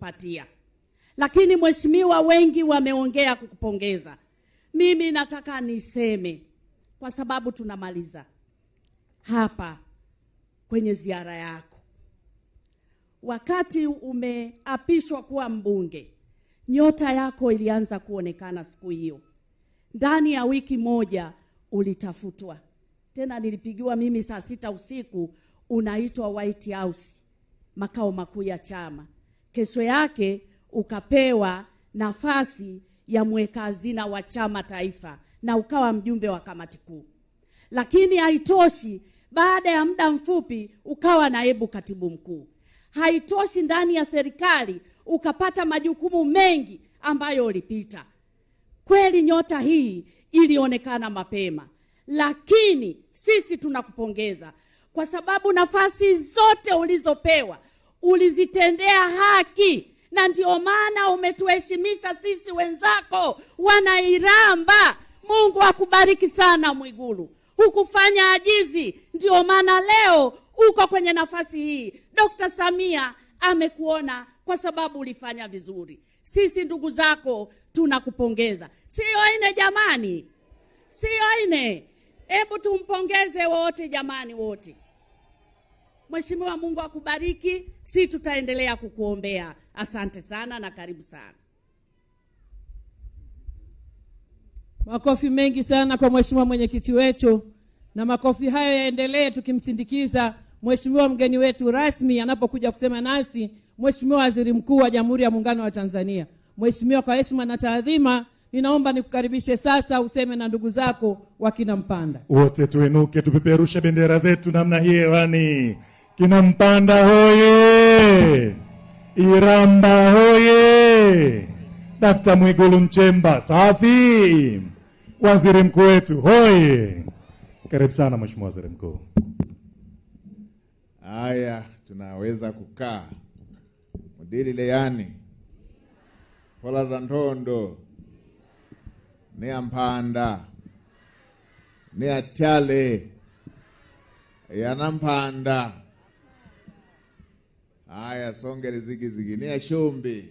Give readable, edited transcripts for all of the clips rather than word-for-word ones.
patia. Lakini mheshimiwa, wengi wameongea kukupongeza. Mimi nataka niseme, kwa sababu tunamaliza hapa kwenye ziara yako. Wakati umeapishwa kuwa mbunge, nyota yako ilianza kuonekana siku hiyo. Ndani ya wiki moja ulitafutwa. Tena nilipigiwa mimi saa 6 usiku, unaitwa White House, makao makuu ya chama. Kesho yake ukapewa nafasi ya mweka hazina wa chama taifa na ukawa mjumbe wa kamati kuu. Lakini haitoshi, baada ya muda mfupi ukawa naibu katibu mkuu. Haitoshi, ndani ya serikali ukapata majukumu mengi ambayo ulipita. Kweli nyota hii ilionekana mapema, lakini sisi tunakupongeza kwa sababu nafasi zote ulizopewa ulizitendea haki, na ndio maana umetuheshimisha sisi wenzako Wanairamba. Mungu akubariki sana Mwigulu. Hukufanya ajizi, ndio maana leo uko kwenye nafasi hii. Dr. Samia amekuona kwa sababu ulifanya vizuri. Sisi ndugu zako tunakupongeza. Sio ine jamani? Sio ine? Hebu tumpongeze wote jamani wote. Mheshimiwa, Mungu akubariki. Si tutaendelea kukuombea. Asante sana na karibu sana. Makofi mengi sana kwa mheshimiwa mwenyekiti wetu, na makofi hayo yaendelee tukimsindikiza mheshimiwa mgeni wetu rasmi anapokuja kusema nasi, Mheshimiwa Waziri Mkuu wa Jamhuri ya Muungano wa Tanzania. Mheshimiwa, kwa heshima na taadhima, ninaomba nikukaribishe sasa useme na ndugu zako wa Kinampanda. Wote tuinuke tupeperushe bendera zetu namna hii hewani. Kinampanda hoye! Iramba hoye! Dr. Mwigulu Nchemba safi! Waziri Mkuu wetu hoye! Karibu sana Mheshimiwa Waziri Mkuu. Haya, tunaweza kukaa. Mudili Leyani, Pola za Ntondo, Nea Mpanda, Nea Chale, Yana Mpanda. Haya, Songere zigizigi, Nea Shumbi,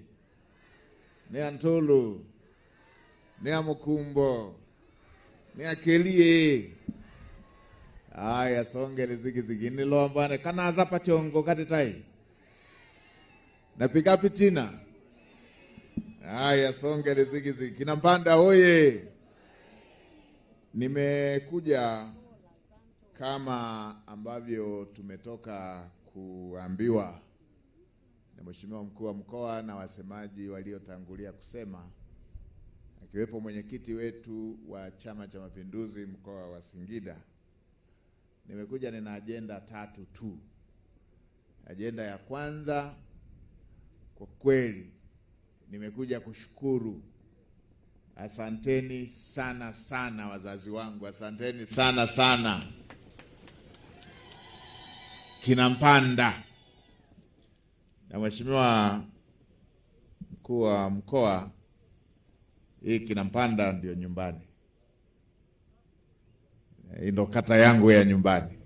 Nea Ntulu, Nea Mukumbo, Nea Kelie. Haya, Songere zigizigi, Niloambane, Kanaza Pachongo katitai. Napiga pitina. Haya, Songere zigizigi, Kinampanda hoye! Nimekuja kama ambavyo tumetoka kuambiwa na Mheshimiwa Mkuu wa Mkoa na wasemaji waliotangulia kusema, akiwepo mwenyekiti wetu wa Chama cha Mapinduzi mkoa wa Singida. Nimekuja nina agenda 3 tu. Agenda ya kwanza, kwa kweli nimekuja kushukuru. Asanteni sana sana wazazi wangu, asanteni sana sana Kinampanda. Na Mheshimiwa Mkuu wa Mkoa, hii Kinampanda ndio nyumbani. Hii ndo kata yangu ya nyumbani.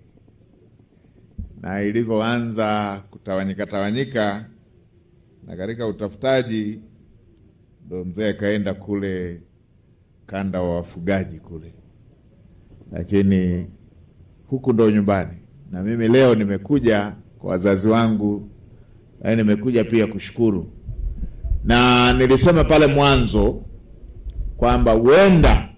Na ilivyoanza kutawanyika na katika utafutaji, ndo mzee kaenda kule kanda wa wafugaji kule. Lakini huku ndo nyumbani. Na mimi leo nimekuja kwa wazazi wangu, na nimekuja pia kushukuru. Na nilisema pale mwanzo kwamba huenda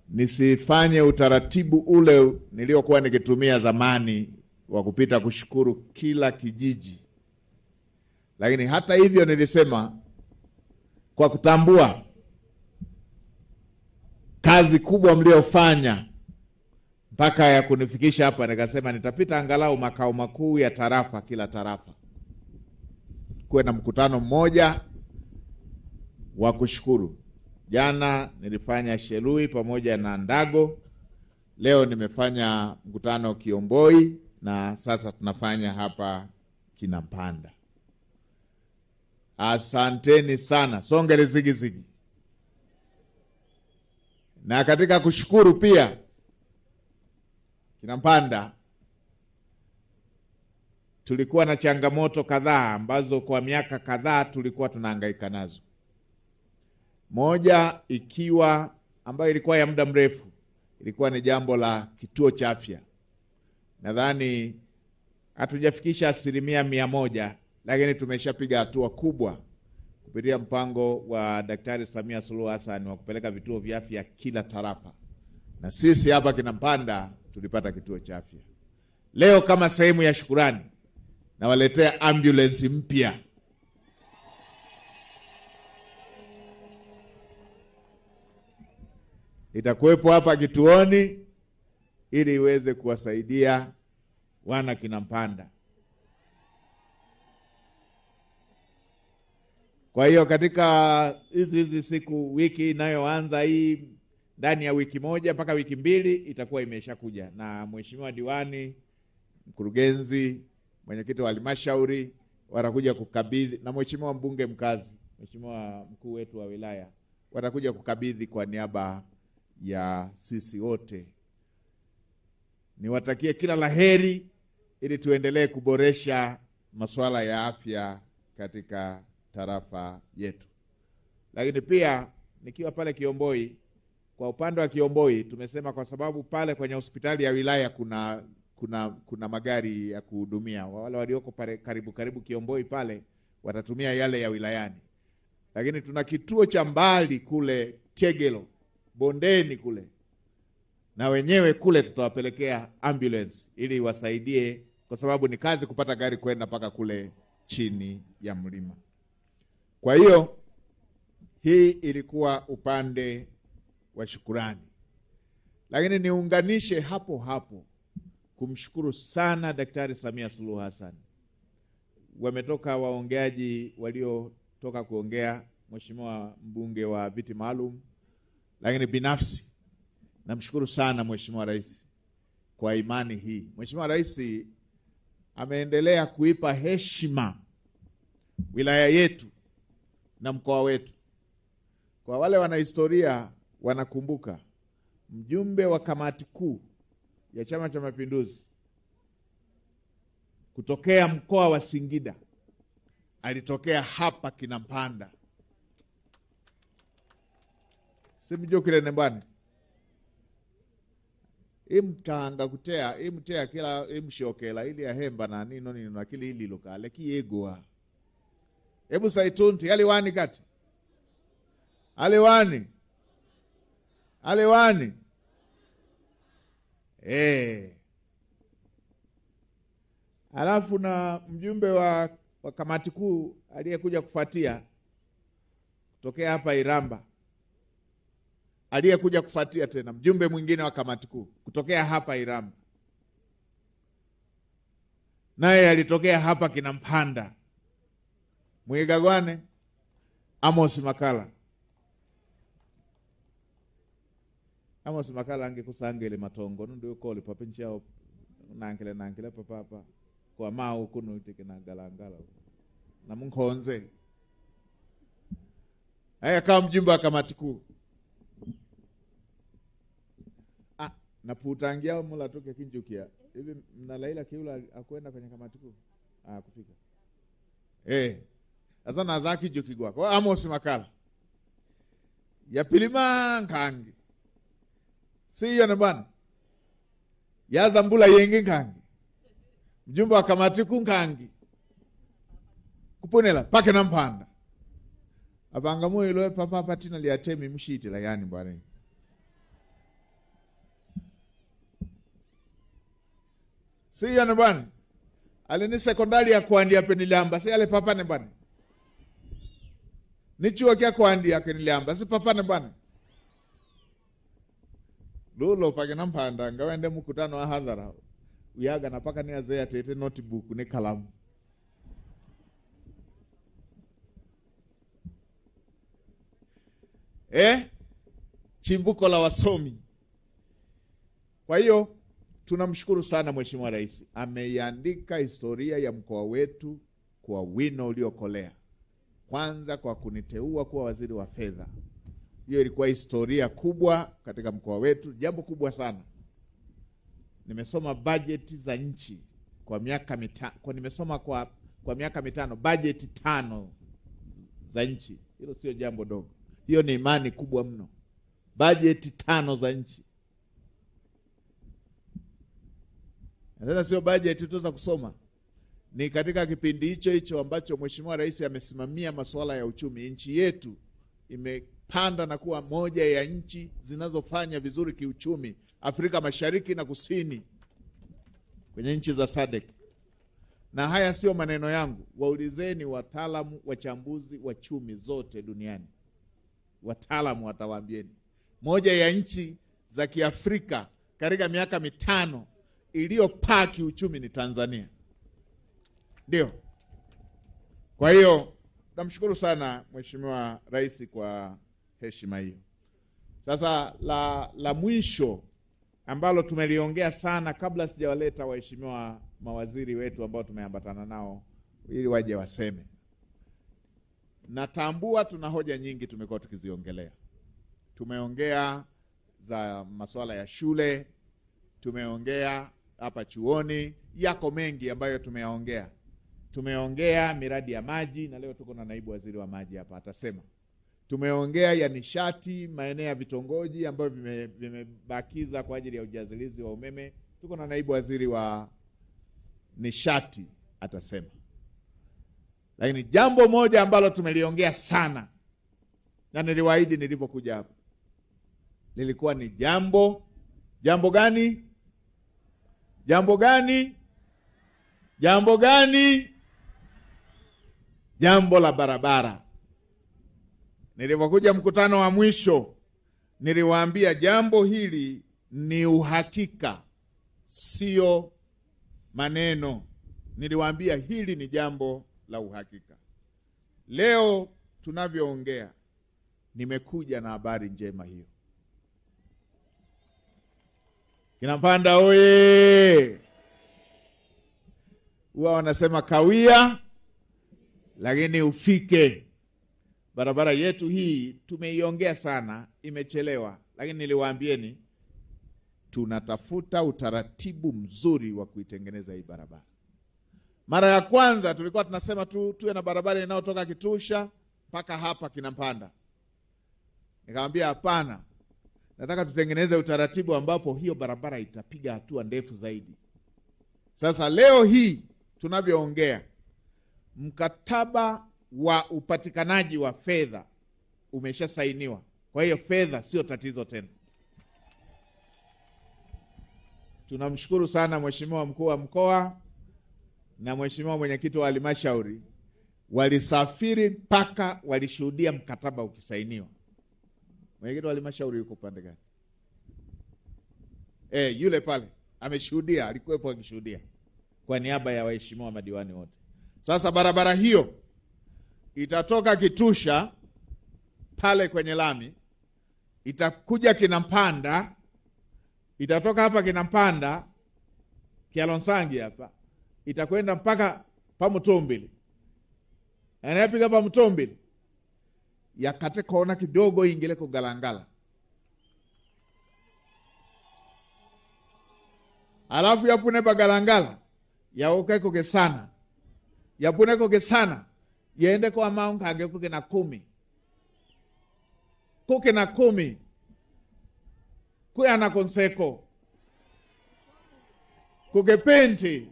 nisifanye utaratibu ule niliokuwa nikitumia zamani wa kupita kushukuru kila kijiji. Lakini hata hivyo nilisema, kwa kutambua kazi kubwa mliofanya mpaka ya kunifikisha hapa, nikasema nitapita angalau makao makuu ya tarafa, kila tarafa kuwe na mkutano mmoja wa kushukuru. Jana nilifanya Shelui pamoja na Ndago. Leo nimefanya mkutano Kiomboi, na sasa tunafanya hapa Kinampanda. Asanteni sana. Songere zigizigi. Na katika kushukuru pia Kinampanda, tulikuwa na changamoto kadhaa ambazo kwa miaka kadhaa tulikuwa tunahangaika nazo. Moja ikiwa ambayo ilikuwa ya muda mrefu, ilikuwa ni jambo la kituo cha afya. Nadhani hatujafikisha 100%, lakini tumeshapiga hatua kubwa kupitia mpango wa Daktari Samia Suluhu Hassan wa kupeleka vituo vya afya kila tarafa. Na sisi hapa Kinampanda tulipata kituo cha afya. Leo kama sehemu ya shukurani, nawaletea ambulance mpya. Itakuwepo hapa kituoni ili iweze kuwasaidia wana Kinampanda. Kwa hiyo katika hizi siku, wiki inayoanza hii, ndani ya wiki moja mpaka wiki 2 itakuwa imeshakuja, na mheshimiwa diwani, mkurugenzi, mwenyekiti wa halmashauri watakuja kukabidhi, na mheshimiwa mbunge mkazi, mheshimiwa mkuu wetu wa wilaya watakuja kukabidhi kwa niaba ya sisi wote. Niwatakie kila laheri ili tuendelee kuboresha masuala ya afya katika tarafa yetu. Lakini pia nikiwa pale Kiomboi, kwa upande wa Kiomboi tumesema kwa sababu pale kwenye hospitali ya wilaya kuna magari ya kuhudumia wale walioko pale karibu Kiomboi pale, watatumia yale ya wilayani. Lakini tuna kituo cha mbali kule Tegelo bondeni kule, na wenyewe kule tutawapelekea ambulance ili wasaidie, kwa sababu ni kazi kupata gari kwenda mpaka kule chini ya mlima. Kwa hiyo hii ilikuwa upande wa shukurani. Lakini niunganishe hapo hapo kumshukuru sana Daktari Samia Suluhu Hassan. Wametoka waongeaji waliotoka kuongea, mheshimiwa mbunge wa viti maalum, lakini binafsi namshukuru sana Mheshimiwa Rais kwa imani hii. Mheshimiwa Rais ameendelea kuipa heshima wilaya yetu na mkoa wetu. Kwa wale wanahistoria wanakumbuka, mjumbe wa kamati kuu ya Chama cha Mapinduzi kutokea mkoa wa Singida alitokea hapa Kinampanda. Simjokile nembani imtanga kutea imtea kila imshokela ili ahemba na nino na kile ili lokale kiegwa. Hebu saitunti aliwani kati aliwani alafu na mjumbe wa kamati kuu aliyekuja kufuatia kutokea hapa Iramba, aliyekuja kufuatia tena mjumbe mwingine wa kamati kuu kutokea hapa Iramba, naye alitokea hapa Kinampanda, Mwigagwane Amos Makala. Amos Makala angekusangele matongo ndio kole papenchao nankele papa kwa mao kuno itike na galangala na munkonze. Haya kama mjumbe wa kamati kuu na putangia mula toke kinjukia hivi mnalaila kiula akwenda kwenye kamati kuu kufika sasa nazaki jukigwa kwa Amos Makala ya pilima nkangi siyo na bwana ya zambula yengi nkangi mjumbe wa kamati kuu nkangi kuponela pake na Mpanda abangamu ilo papa patina liatemi mshiti la yani bwana. Siyo na bwana alini sekondari ya kuandia peniliamba si ale papa ne bwana ni chuo kia kuandia peniliamba si papa ne bwana lolo pake na Mpanda ngawende mkutano wa hadhara uyaga na paka ni azea tete notebook ni kalamu chimbuko la wasomi. Kwa hiyo tunamshukuru sana Mheshimiwa Rais, ameiandika historia ya mkoa wetu kwa wino uliokolea. Kwanza kwa kuniteua kuwa waziri wa fedha. Hiyo ilikuwa historia kubwa katika mkoa wetu, jambo kubwa sana. Nimesoma bajeti za nchi kwa miaka mitano, kwa nimesoma kwa miaka mitano, bajeti 5 za nchi. Hilo sio jambo dogo. Hiyo ni imani kubwa mno. Bajeti 5 za nchi. Sasa sio bajeti tutaweza kusoma. Ni katika kipindi hicho ambacho Mheshimiwa Rais amesimamia masuala ya uchumi, nchi yetu imepanda na kuwa moja ya nchi zinazofanya vizuri kiuchumi Afrika Mashariki na Kusini, kwenye nchi za SADC. Na haya sio maneno yangu. Waulizeni wataalamu, wachambuzi wa chumi zote duniani. Wataalamu watawaambieni. Moja ya nchi za Kiafrika katika miaka 5 iliyopaa kiuchumi ni Tanzania. Ndio. Kwa hiyo namshukuru sana Mheshimiwa Rais kwa heshima hiyo. Sasa la mwisho ambalo tumeliongea sana kabla sijawaleta waheshimiwa mawaziri wetu ambao tumeambatana nao ili waje waseme. Natambua tuna hoja nyingi tumekuwa tukiziongelea. Tumeongea za masuala ya shule, tumeongea hapa chuoni, yako mengi ambayo tumeyaongea. Tumeongea miradi ya maji, na leo tuko na naibu waziri wa maji hapa atasema. Tumeongea ya nishati, maeneo ya vitongoji ambayo vimebakiza kwa ajili ya ujazilizi wa umeme. Tuko na naibu waziri wa nishati atasema. Lakini jambo moja ambalo tumeliongea sana, na niliwaahidi nilipokuja hapa, lilikuwa ni jambo gani? Jambo gani? Jambo gani? Jambo la barabara. Nilipokuja mkutano wa mwisho, niliwaambia jambo hili ni uhakika, sio maneno. Niliwaambia hili ni jambo la uhakika. Leo tunavyoongea, nimekuja na habari njema hiyo. Kinampanda oye! Huwa wanasema kawia lakini ufike. Barabara yetu hii tumeiongea sana, imechelewa, lakini niliwaambieni tunatafuta utaratibu mzuri wa kuitengeneza hii barabara. Mara ya kwanza tulikuwa tunasema tuwe na barabara inayotoka Kitusha mpaka hapa Kinampanda. Nikamwambia hapana, nataka tutengeneze utaratibu ambapo hiyo barabara itapiga hatua ndefu zaidi. Sasa leo hii tunavyoongea, mkataba wa upatikanaji wa fedha umeshasainiwa. Kwa hiyo fedha sio tatizo tena. Tunamshukuru sana Mheshimiwa Mkuu wa Mkoa na Mheshimiwa Mwenyekiti wa Halmashauri, walisafiri mpaka walishuhudia mkataba ukisainiwa. Mwenyekiti wa Halmashauri yuko pande gani? Yule pale ameshuhudia, alikuwepo akishuhudia kwa niaba ya waheshimiwa madiwani wote. Sasa barabara hiyo itatoka Kitusha pale kwenye lami, itakuja Kinampanda, itatoka hapa Kinampanda Kialonsangi hapa, itakwenda mpaka Pamutombili. Anayepiga Pamutombili yakate kona kidogo ingile kugalangala. Alafu yapune pagalangala yaoke koke sana. Yapune koke sana yende kwa maunga hage kuke na 10. Kuke na 10. Kuya na Konseko. Kuke Penti.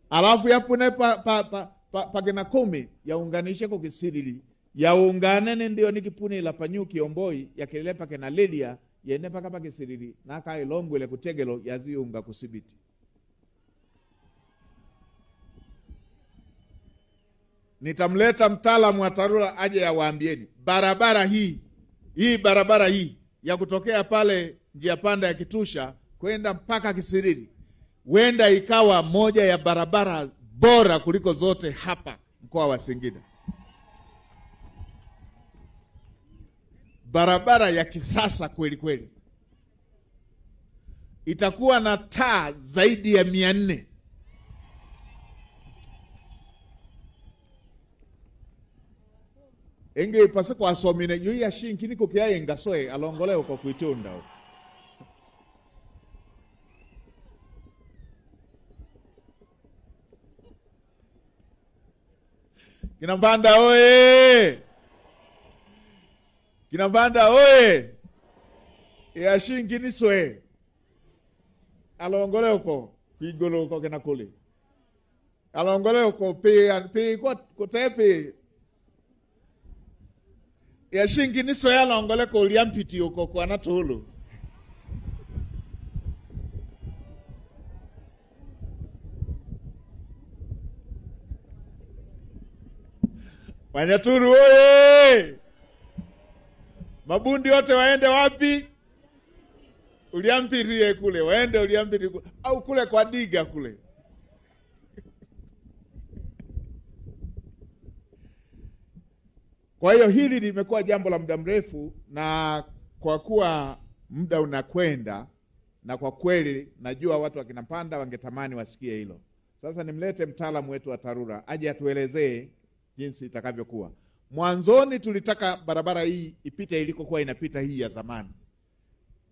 Alafu yapune pake na 10 yaunganishe kuke Sirili. Yaungane ndio nikipuni la Panyuki Omboi yakilele pake na Lilia yende paka pake Sirili na kai Longwele Kutegelo yaziunga kusibiti. Nitamleta mtaalamu wa TARURA aje yawaambieni barabara hii ya kutokea pale njia panda ya Kitusha kwenda mpaka Kisirili wenda ikawa moja ya barabara bora kuliko zote hapa mkoa wa Singida. Barabara ya kisasa kweli kweli. Itakuwa na taa zaidi ya 400. Enge pasiko asomine yui ya shinki niko kia yenga soe alongole uko kuitunda. Kinampanda oye! Kinampanda oye! Yashingi niswe. Alongole uko kwigolo uko kinakuli. Alongole uko pe ko tepe. Yashingi niswe alongole ko liampiti uko kwa natulu. Wanyaturu oye! Mabundi wote waende wapi? Uliampirie kule, waende uliampirie kule. Au kule kwa Diga kule. Kwa hiyo hili limekuwa jambo la muda mrefu, na kwa kuwa muda unakwenda, na kwa kweli najua watu wa Kinampanda wangetamani wasikie hilo. Sasa nimlete mtaalamu wetu wa TARURA aje atuelezee jinsi itakavyokuwa. Mwanzoni tulitaka barabara hii ipite ilikokuwa inapita hii ya zamani.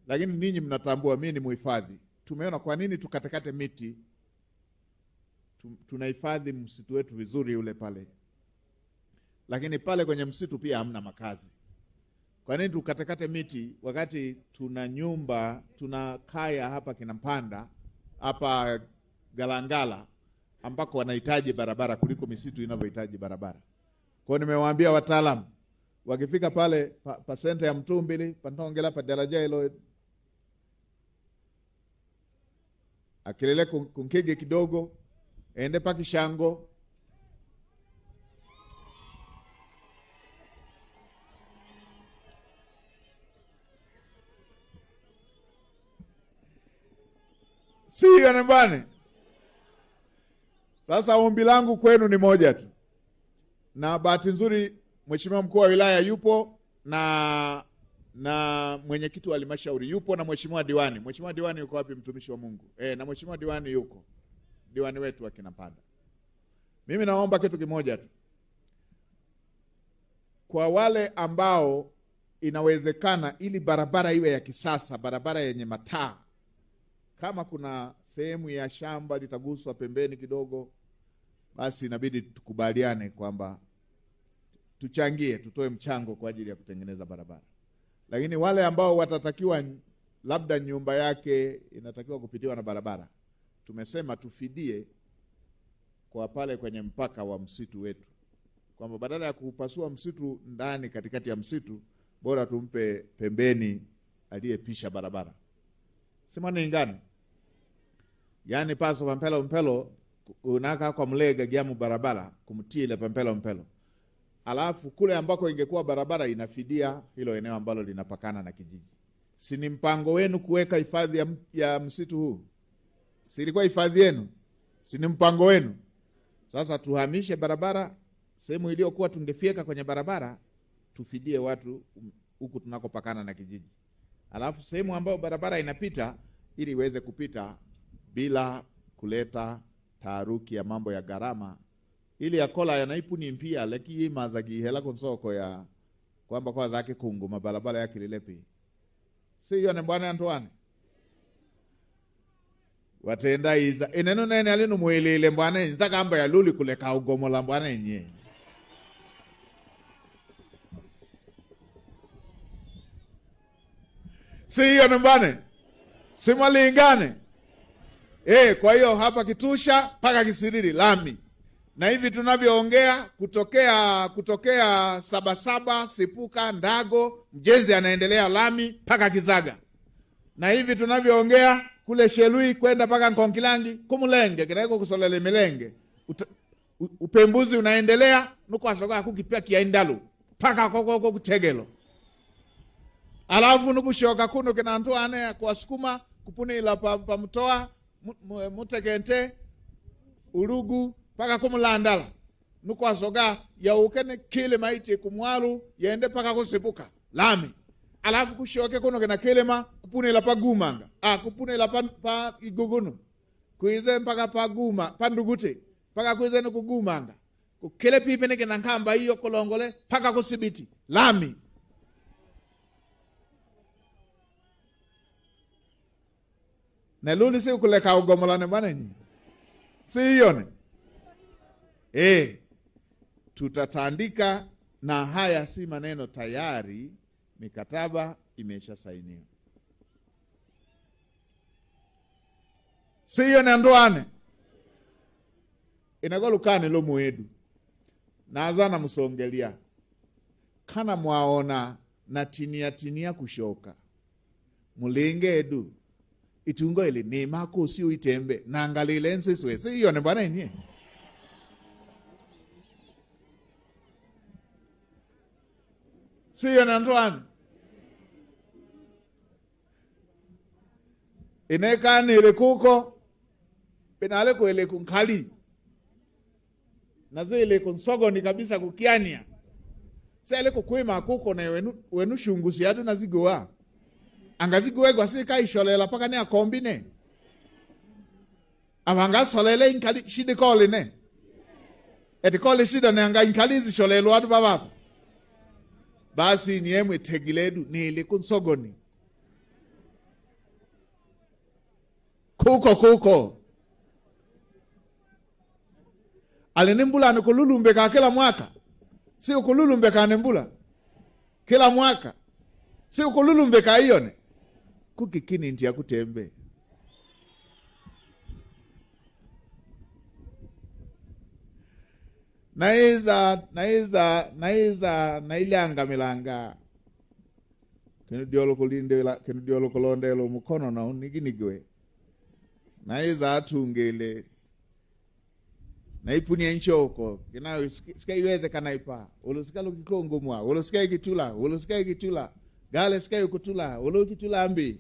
Lakini ninyi mnatambua mimi ni muhifadhi. Tumeona kwa nini tukatekate miti. Tunahifadhi msitu wetu vizuri ule pale. Lakini pale kwenye msitu pia hamna makazi. Kwa nini tukatekate miti wakati tuna nyumba, tuna kaya hapa Kinampanda, hapa Galangala ambako wanahitaji barabara kuliko misitu inavyohitaji barabara. Kwa nimewaambia wataalamu wakifika pale pa senta ya Mtumbili, pantongela pa daraja hilo akilele kunkege kidogo, ende pa Kishango, siyo nambane. Sasa ombi langu kwenu ni moja tu. Na bahati nzuri Mheshimiwa mkuu wa wilaya yupo na mwenyekiti wa halmashauri yupo na Mheshimiwa diwani. Mheshimiwa diwani yuko wapi, mtumishi wa Mungu? Na Mheshimiwa diwani yuko. Diwani wetu wa Kinampanda. Mimi naomba kitu kimoja tu. Kwa wale ambao inawezekana ili barabara iwe ya kisasa, barabara yenye mataa, kama kuna sehemu ya shamba litaguswa pembeni kidogo, basi inabidi tukubaliane kwamba tuchangie, tutoe mchango kwa ajili ya kutengeneza barabara. Lakini wale ambao watatakiwa labda nyumba yake inatakiwa kupitiwa na barabara, tumesema tufidie kwa pale kwenye mpaka wa msitu wetu. Kwamba badala ya kupasua msitu ndani katikati ya msitu, bora tumpe pembeni aliyepisha barabara. Sema ni ingani? Yaani paso pampelo mpelo unaka kwa mlega giamu barabara kumtia ile pampelo mpelo. Alafu kule ambako ingekuwa barabara inafidia hilo eneo ambalo linapakana na kijiji. Si ni mpango wenu kuweka hifadhi ya msitu huu? Si ilikuwa hifadhi yenu? Si ni mpango wenu? Sasa tuhamishe barabara sehemu iliyokuwa tungefieka kwenye barabara, tufidie watu huku tunakopakana na kijiji. Alafu sehemu ambayo barabara inapita ili iweze kupita bila kuleta taharuki ya mambo ya gharama, ili yakola yanaipuni mpia leki mazagi hela konsoko ya kwamba kwa zake kungu mabalabala ya kililepi. Si yone bwana Antoine watenda iza eneno nene alinu muilile mbwana iza kamba ya luli kuleka ugomola mbwana nye. Si yone mbwana simalingane. Kwa hiyo hapa Kitusha paka Kisiriri lami. Na hivi tunavyoongea kutokea Sabasaba, Sipuka, Ndago, Mjenzi anaendelea lami paka Kizaga. Na hivi tunavyoongea kule Shelui kwenda paka Nkonkilangi, Kumulenge, kinaiko kusolele Milenge. Upembuzi unaendelea nuko asoga kukipia Kiaindalu paka koko Kutegelo. Alafu nukushoka kuno kina Antoine kwa Sukuma kupuni ila pa Mtoa Mutekente Urugu paka Kumulandala nuko asoga ya ukene kile maiti kumwalu yaende paka Kusipuka lami. Alafu kushoke kuno kina Kilema kupune la pa Gumanga kupune la pa Igugunu kuize mpaka pa Guma pa Ndugute paka kuize nuku Gumanga kukile pipe neke na Nkamba hiyo Kolongole paka Kusibiti lami. Na luli si ukuleka ugomolane bwana nyi. Si yone. tutatandika, na haya si maneno, tayari mikataba imeshasainiwa. Siyo nandwane inagolukane lo muedu nazana musongelia kana mwaona na tinia kushoka mulinge edu itungo ili ni mako si uitembe na angalile nsiswe siyo ne bwana ini siyo nandwane inekani ile kuko penale ko ile kunkali na zile kunsogo ni kabisa kukiania sele kukwima kuko na wenu shungusi adu na zigoa angazigoe gwa sika isholela paka ni akombine abanga solele inkali shide kole ne eti kole shida ne anga inkali zisholelo adu baba basi ni emwe tegiledu ni ile kunsogoni kuko alinimbula nikululumbeka kila mwaka si ukululumbeka anembula kila mwaka si ukululumbeka ione kukikini ntia kutembe na ilanga milanga kenu diolo kolondelo mukono na uniginigwe naiza atungele naipunia nchoko kinayo sikaiweze kanaipa ulusikalo kikongo mwa ulusikai kitula gale sikai kutula ulukitula ambi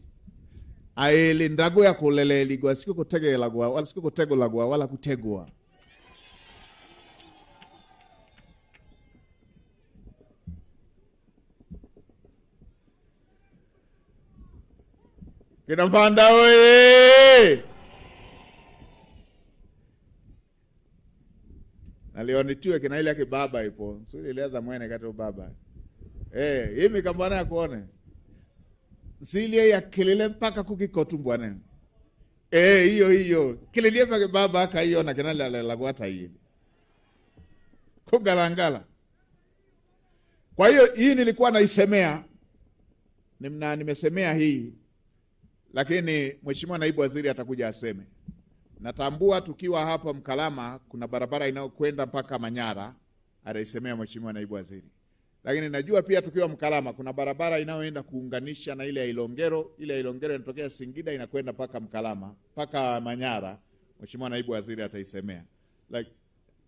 aele ndago ya kuleleli gwa siku kutegela gwa wala siku kutegola gwa wala kutegwa Kinampanda oye nalionitiwe kina ile yake baba ipo sio ile za mwene kato baba hii kambana ya kuone sili ya kelele mpaka kukikotu mbwana hiyo kelele pake baba akaiona kina la gwata hii kugalangala. Kwa hiyo hii nilikuwa naisemea nimesemea hii, lakini Mheshimiwa Naibu Waziri atakuja aseme. Natambua tukiwa hapa Mkalama kuna barabara inayokwenda mpaka Manyara, ataisemea Mheshimiwa Naibu Waziri. Lakini najua pia tukiwa Mkalama kuna barabara inayoenda kuunganisha na ile ya Ilongero. Ile ya Ilongero inatokea Singida inakwenda mpaka Mkalama, mpaka Manyara. Mheshimiwa Naibu Waziri ataisemea.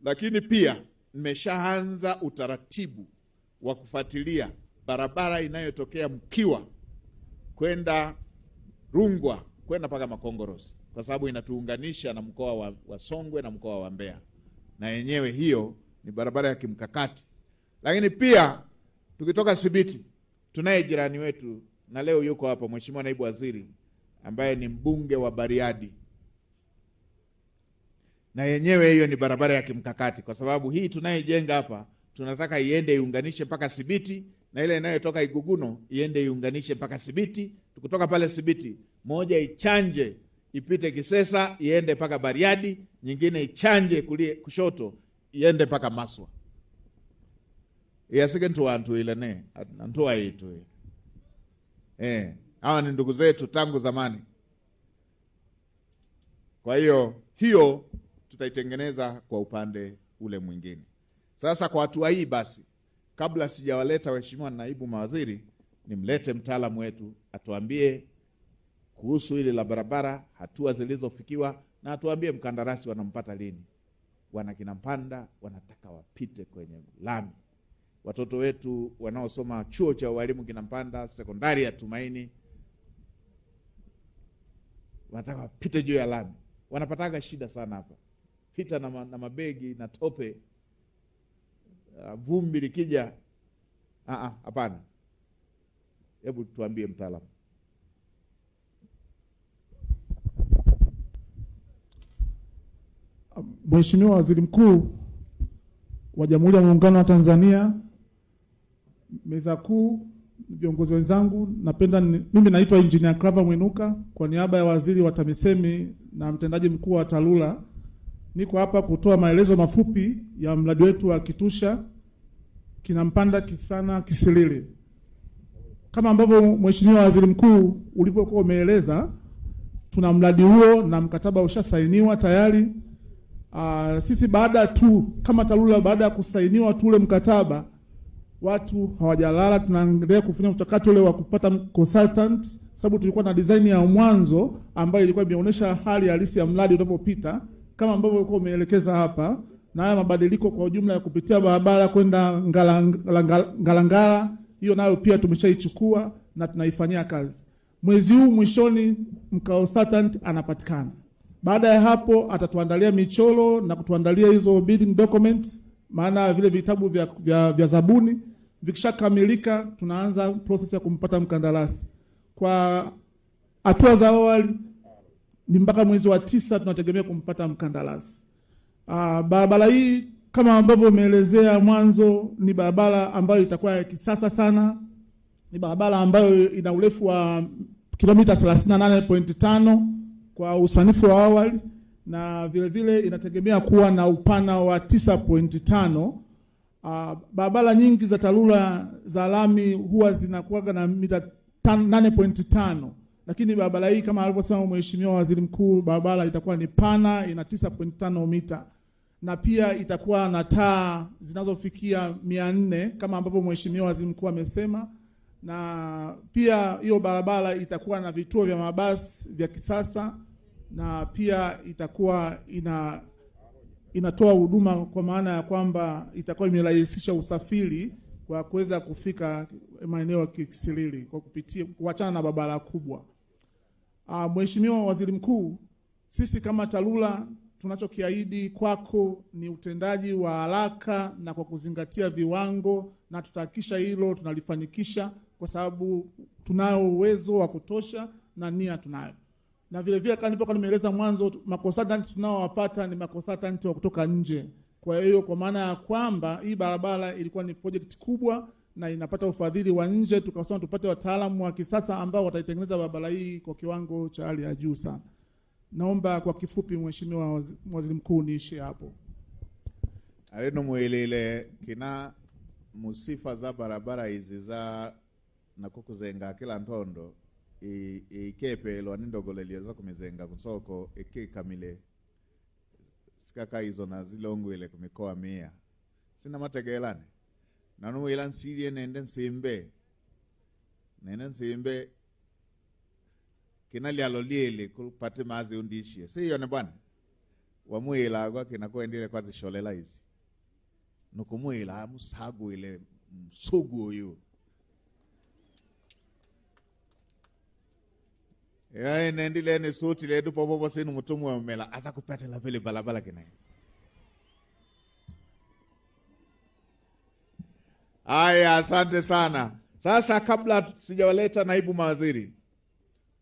Lakini pia nimeshaanza utaratibu wa kufuatilia barabara inayotokea Mkiwa kwenda Rungwa kwenda mpaka Makongorosi, kwa sababu inatuunganisha na mkoa wa Songwe na mkoa wa Mbeya, na yenyewe hiyo ni barabara ya kimkakati. Lakini pia tukitoka Sibiti tunaye jirani wetu, na leo yuko hapa Mheshimiwa Naibu Waziri ambaye ni mbunge wa Bariadi, na yenyewe hiyo ni barabara ya kimkakati, kwa sababu hii tunayejenga hapa tunataka iende iunganishe mpaka Sibiti, na ile inayotoka Iguguno iende iunganishe mpaka Sibiti. Tukitoka pale Sibiti moja ichanje ipite Kisesa iende mpaka Bariadi, nyingine ichanje kushoto iende mpaka Maswa. Yasike ntuantu ile ne ntua itu. Hawa ni ndugu zetu tangu zamani. Kwa hiyo tutaitengeneza kwa upande ule mwingine. Sasa kwa hatua hii basi, kabla sijawaleta waheshimiwa naibu mawaziri, nimlete mtaalamu wetu atuambie kuhusu ile la barabara, hatua zilizofikiwa, na atuambie mkandarasi wanampata lini. Wana Kinampanda wanataka wapite kwenye lami. Watoto wetu wanaosoma chuo cha walimu Kinampanda, sekondari ya Tumaini, wanataka wapite juu ya lami. Wanapataga shida sana hapa. Pita na mabegi na tope. Vumbi likija. Hapana. Hebu tuambie mtaalamu. Mheshimiwa Waziri Mkuu wa Jamhuri ya Muungano wa Tanzania, meza kuu, viongozi wenzangu, mimi naitwa Engineer Claver Mwinuka kwa niaba ya Waziri wa TAMISEMI na mtendaji mkuu wa TARURA. niko hapa kutoa maelezo mafupi ya mradi wetu wa Kitusha Kinampanda Kisana Kisilili. Kama ambavyo Mheshimiwa Waziri Mkuu ulivyokuwa umeeleza, tuna mradi huo na mkataba ushasainiwa tayari. Sisi kama TARURA baada ya kusainiwa ule mkataba, watu hawajalala, tunaendelea kufanya mchakato ule wa kupata consultant, sababu tulikuwa na design ya mwanzo ambayo ilikuwa imeonyesha hali halisi ya mradi unavyopita kama ambavyo ulikuwa umeelekeza hapa, na haya mabadiliko kwa ujumla ya kupitia barabara kwenda Ngalangala, hiyo nayo pia tumeshaichukua na tunaifanyia kazi. Mwezi huu mwishoni consultant anapatikana. Baada ya hapo atatuandalia michoro na kutuandalia hizo bidding documents, maana vile vitabu vya zabuni. Vikishakamilika tunaanza process ya kumpata mkandarasi. Kwa hatua za awali ni mpaka mwezi wa 9 tunategemea kumpata mkandarasi. Barabara hii kama ambavyo umeelezea mwanzo, ni barabara ambayo itakuwa ya kisasa sana. Ni barabara ambayo ina urefu wa kilomita 38.5 kwa usanifu wa awali, na vile vile inategemea kuwa na upana wa 9.5. Barabara nyingi za TARURA za lami huwa zinakuwa na mita 8.5, lakini barabara hii kama alivyosema Mheshimiwa Waziri Mkuu, barabara itakuwa ni pana, ina 9.5 mita, na pia itakuwa na taa zinazofikia 400 kama ambavyo Mheshimiwa Waziri Mkuu amesema, na pia hiyo barabara itakuwa na vituo vya mabasi vya kisasa, na pia itakuwa inatoa huduma, kwa maana ya kwamba itakuwa imerahisisha usafiri kwa kuweza kufika maeneo ya Kisilili kwa kuachana na barabara kubwa. Mheshimiwa Waziri Mkuu, sisi kama TARURA tunachokiahidi kwako ni utendaji wa haraka na kwa kuzingatia viwango, na tutahakikisha hilo tunalifanikisha kwa sababu tunao uwezo wa kutosha na nia tunayo. Na vile vile kama nilipokuwa nimeeleza mwanzo, makonsultant tunaowapata ni makonsultant wa kutoka nje. Kwa hiyo kwa maana ya kwamba hii barabara ilikuwa ni project kubwa na inapata ufadhili wa nje, tukasema tupate wataalamu wa kisasa ambao wataitengeneza barabara hii kwa kiwango cha hali ya juu sana. Naomba kwa kifupi Mheshimiwa Waziri Mkuu niishi hapo. Alino mwelele kina musifa za barabara hizi za nakukuzenga kila ntondo ikepe lo nindogolelio za kumizenga kusoko ikikamile sikaka hizo na zilongo ile kumikoa 100 sina mategelane nanu ila nsilie nende nsimbe kina lialo liele kupate mazi undishie si yone bwana wamuila kwa kina kuendele kwa zisholela hizi nukumuila musagu ile msugu huyu ya nendile ni suti le dupo bobo sinu mutumu wa mela asa kupate la pili balabala kina. Aya, asante sana. Sasa kabla sijawaleta naibu mawaziri,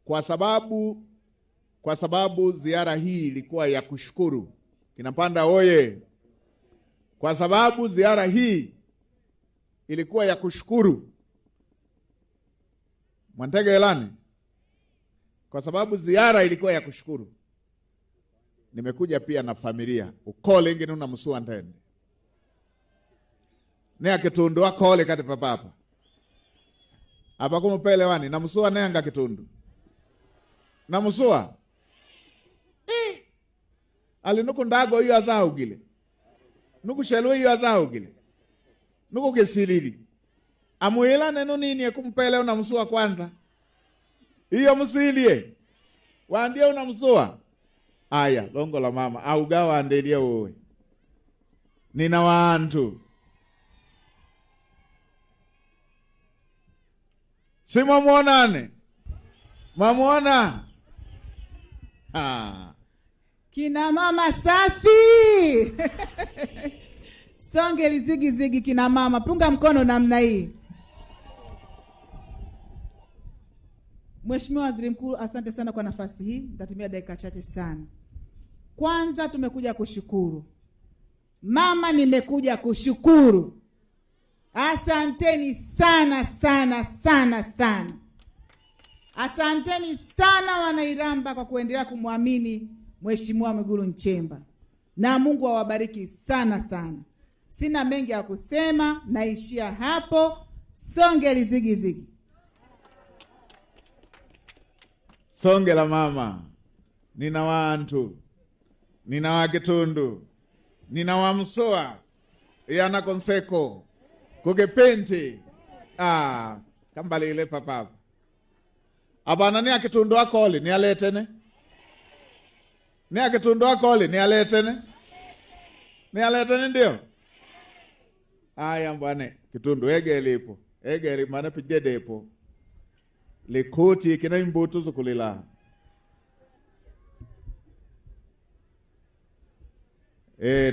kwa sababu ziara hii ilikuwa ya kushukuru. Kinampanda oye. Kwa sababu ziara hii ilikuwa ya kushukuru. Mwantege elani. Kwa sababu ziara ilikuwa ya kushukuru, nimekuja pia na familia. Ukole ingi nuna msua ntende. Nea kitundu wakole kati papapa. Hapa kumupele wani, na msua neanga kitundu. Na msua. Alinuku ndago hiyo azao gile. Nuku shelwe hiyo azao gile. Nuku Kisilili. Amuhila nenu nini ya kumpele una msua kwanza. Iyo msilie. Waandia unamsua. Aya, longo la mama. Auga waandelia uwe. Nina waantu. Si mamuonane. Mamuona. Kina mama safi. Songe lizigi zigi kina mama. Punga mkono namna hii. Mheshimiwa Waziri Mkuu, asante sana kwa nafasi hii. Nitatumia dakika chache sana. Kwanza tumekuja kushukuru. Mama, nimekuja kushukuru. Asanteni sana sana sana sana. Asanteni sana Wanairamba kwa kuendelea kumwamini Mheshimiwa Mwigulu Nchemba. na Mungu awabariki sana sana. Sina mengi ya kusema, naishia hapo. Songe lizigizigi. Songe la mama. Nina wantu, nina wakitundu, nina wamsoa, yana konseko, kugepenti. Kambali ile papa. Abana ni akitundu akoli, ni aletene. Ni akitundu akoli, ni aletene. Ni aletene ndio. Aya mbwane, kitundu egelipo. Egeli mana pigedepo. Likuti kina imbutu zukulila.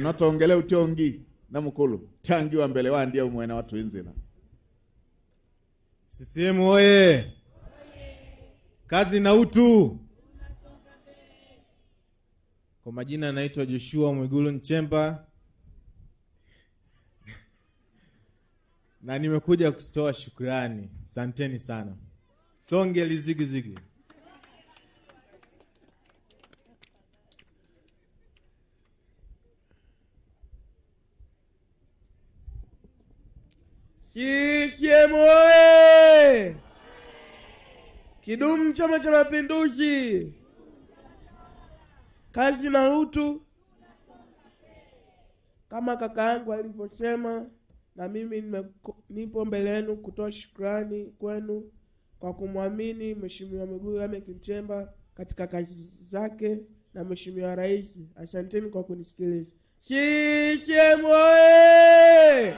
Notongele utiongi na mukulu. Changi wa mbele wa ndia umwena watu inzila. CCM oye! Kazi na utu. Kwa majina naitwa Joshua Mwigulu Nchemba. Na nimekuja kutoa shukrani. Asanteni sana. Songe lizigizigi. CCM oye! Kidumu Chama cha Mapinduzi! Kazi na utu. Kama kaka yangu alivyosema, na mimi nipo mbele yenu kutoa shukrani kwenu kwa kumwamini Mheshimiwa Mwigulu Lameck Nchemba katika kazi zake na Mheshimiwa Rais. Asanteni kwa kunisikiliza. CCM oye!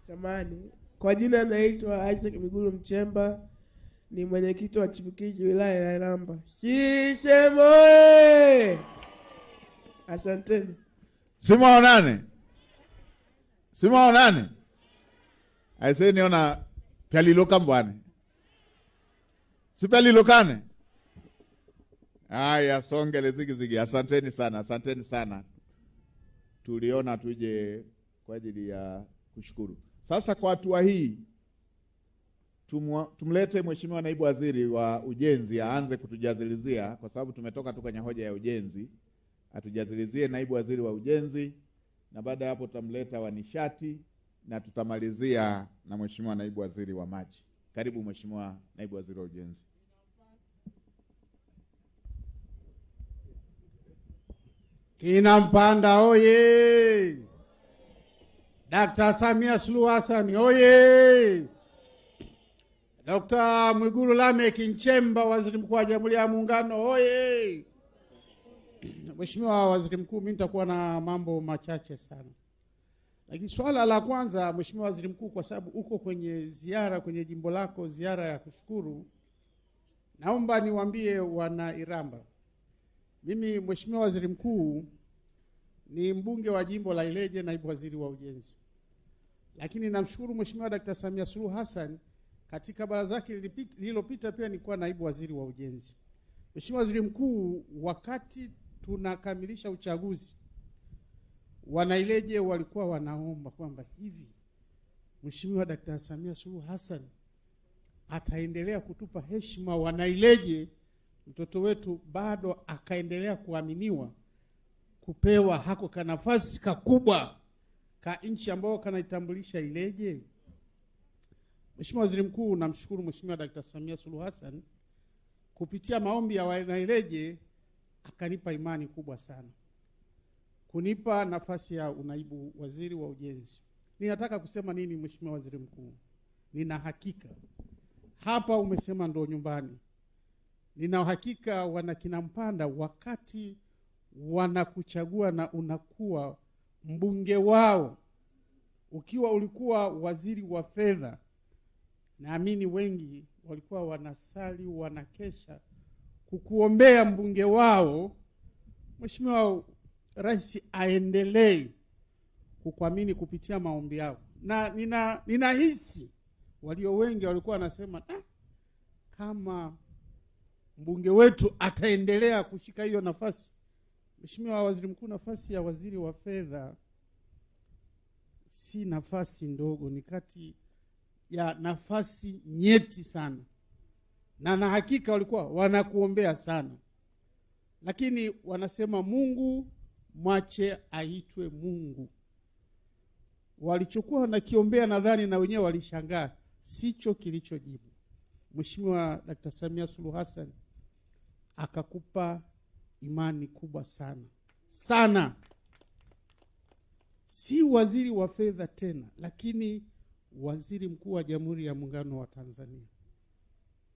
Samani, kwa jina naitwa Isaac Mwigulu Nchemba, ni mwenyekiti wa chipukizi wilaya ya Iramba. CCM oye! Asanteni. Simuonane. Aise niona pyaliloka mbwane. Sipyalilokane. Aya, songe lizigizigi. Asanteni sana. Tuliona tuje kwa ajili ya kushukuru. Sasa kwa hatua hii tumlete Mheshimiwa Naibu Waziri wa Ujenzi aanze kutujazilizia, kwa sababu tumetoka tu kwenye hoja ya ujenzi. Atujazilizie Naibu Waziri wa Ujenzi, na baada ya hapo tutamleta wa nishati na tutamalizia na Mheshimiwa Naibu Waziri wa Maji. Karibu Mheshimiwa Naibu Waziri wa Ujenzi. Kinampanda oye! Dr. Samia Suluhu Hassan oye! Dr. Mwigulu Lameck Nchemba, Waziri Mkuu wa Jamhuri ya Muungano oye! Mheshimiwa Waziri Mkuu, mimi nitakuwa na mambo machache sana. Lakini swala la kwanza, Mheshimiwa Waziri Mkuu, kwa sababu uko kwenye ziara kwenye jimbo lako, ziara ya kushukuru, naomba niwaambie wana Iramba. Mimi Mheshimiwa Waziri Mkuu ni mbunge wa jimbo la Ileje, naibu waziri wa ujenzi. Lakini namshukuru Mheshimiwa Dr. Samia Suluhu Hassan, katika baraza lake lililopita pia nilikuwa naibu waziri wa ujenzi. Mheshimiwa Waziri Mkuu, wakati tunakamilisha uchaguzi, wanaileje walikuwa wanaomba kwamba hivi Mheshimiwa Dr. Samia Suluhu Hassan ataendelea kutupa heshima wanaileje, mtoto wetu bado akaendelea kuaminiwa kupewa hako ka nafasi kakubwa ka nchi ambao kanaitambulisha Ileje. Mheshimiwa Waziri Mkuu, namshukuru Mheshimiwa Dr. Samia Suluhu Hassan kupitia maombi ya wanaileje akanipa imani kubwa sana kunipa nafasi ya unaibu waziri wa ujenzi. Ninataka kusema nini Mheshimiwa Waziri Mkuu? Nina hakika hapa umesema ndo nyumbani. Nina hakika wana Kinampanda wakati wanakuchagua na unakuwa mbunge wao, ukiwa ulikuwa waziri wa fedha, naamini wengi walikuwa wanasali wanakesha kukuombea mbunge wao. Mheshimiwa Rais aendelee kukuamini kupitia maombi yao. Na ninahisi walio wengi walikuwa wanasema kama mbunge wetu ataendelea kushika hiyo nafasi. Mheshimiwa Waziri Mkuu, nafasi ya waziri wa fedha si nafasi ndogo, ni kati ya nafasi nyeti sana, na hakika walikuwa wanakuombea sana, lakini wanasema Mungu mwache aitwe Mungu. Walichokuwa wanakiombea nadhani na wenyewe walishangaa, sicho kilichojibu. Mheshimiwa Dr. Samia Suluhu Hassan akakupa imani kubwa sana sana, si waziri wa fedha tena, lakini waziri mkuu wa Jamhuri ya Muungano wa Tanzania.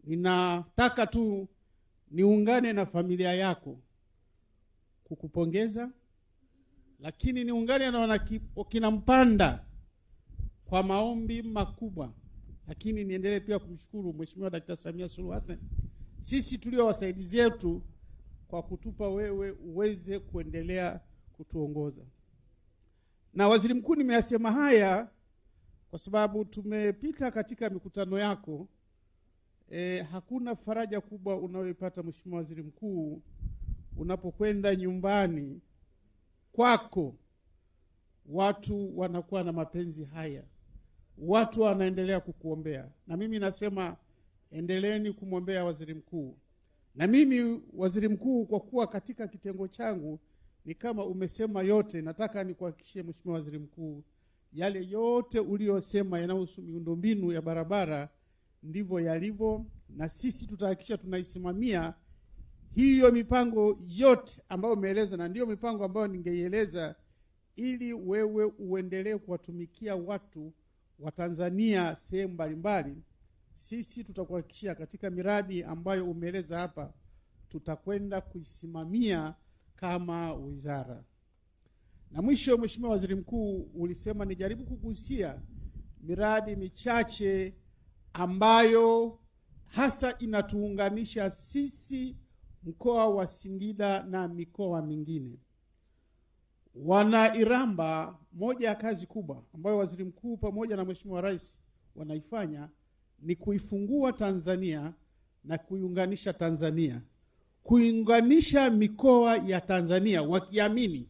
Ninataka tu niungane na familia yako kukupongeza, lakini niungane na wakina Mpanda kwa maombi makubwa, lakini niendelee pia kumshukuru Mheshimiwa Dr. Samia Suluhu Hassan, sisi tulio wasaidizi wetu, kwa kutupa wewe uweze kuendelea kutuongoza. Na waziri mkuu, nimeyasema haya kwa sababu tumepita katika mikutano yako. Hakuna faraja kubwa unayoipata Mheshimiwa Waziri Mkuu unapokwenda nyumbani kwako, watu wanakuwa na mapenzi haya, watu wanaendelea kukuombea. Na mimi nasema endeleeni kumwombea waziri mkuu. Na mimi waziri mkuu, kwa kuwa katika kitengo changu ni kama umesema yote, nataka nikuhakikishie Mheshimiwa Waziri Mkuu, yale yote uliyosema yanayohusu miundombinu ya barabara ndivyo yalivyo, na sisi tutahakikisha tunaisimamia hiyo mipango yote ambayo umeeleza, na ndiyo mipango ambayo ningeieleza, ili wewe uendelee kuwatumikia watu wa Tanzania sehemu mbalimbali. Sisi tutakuhakikishia katika miradi ambayo umeeleza hapa, tutakwenda kuisimamia kama wizara. Na mwisho, Mheshimiwa Waziri Mkuu, ulisema nijaribu kugusia miradi michache ambayo hasa inatuunganisha sisi mkoa wa Singida na mikoa mingine. Wana Iramba, moja ya kazi kubwa ambayo waziri mkuu pamoja na Mheshimiwa Rais wanaifanya ni kuifungua Tanzania na kuiunganisha Tanzania, kuunganisha mikoa ya Tanzania, wakiamini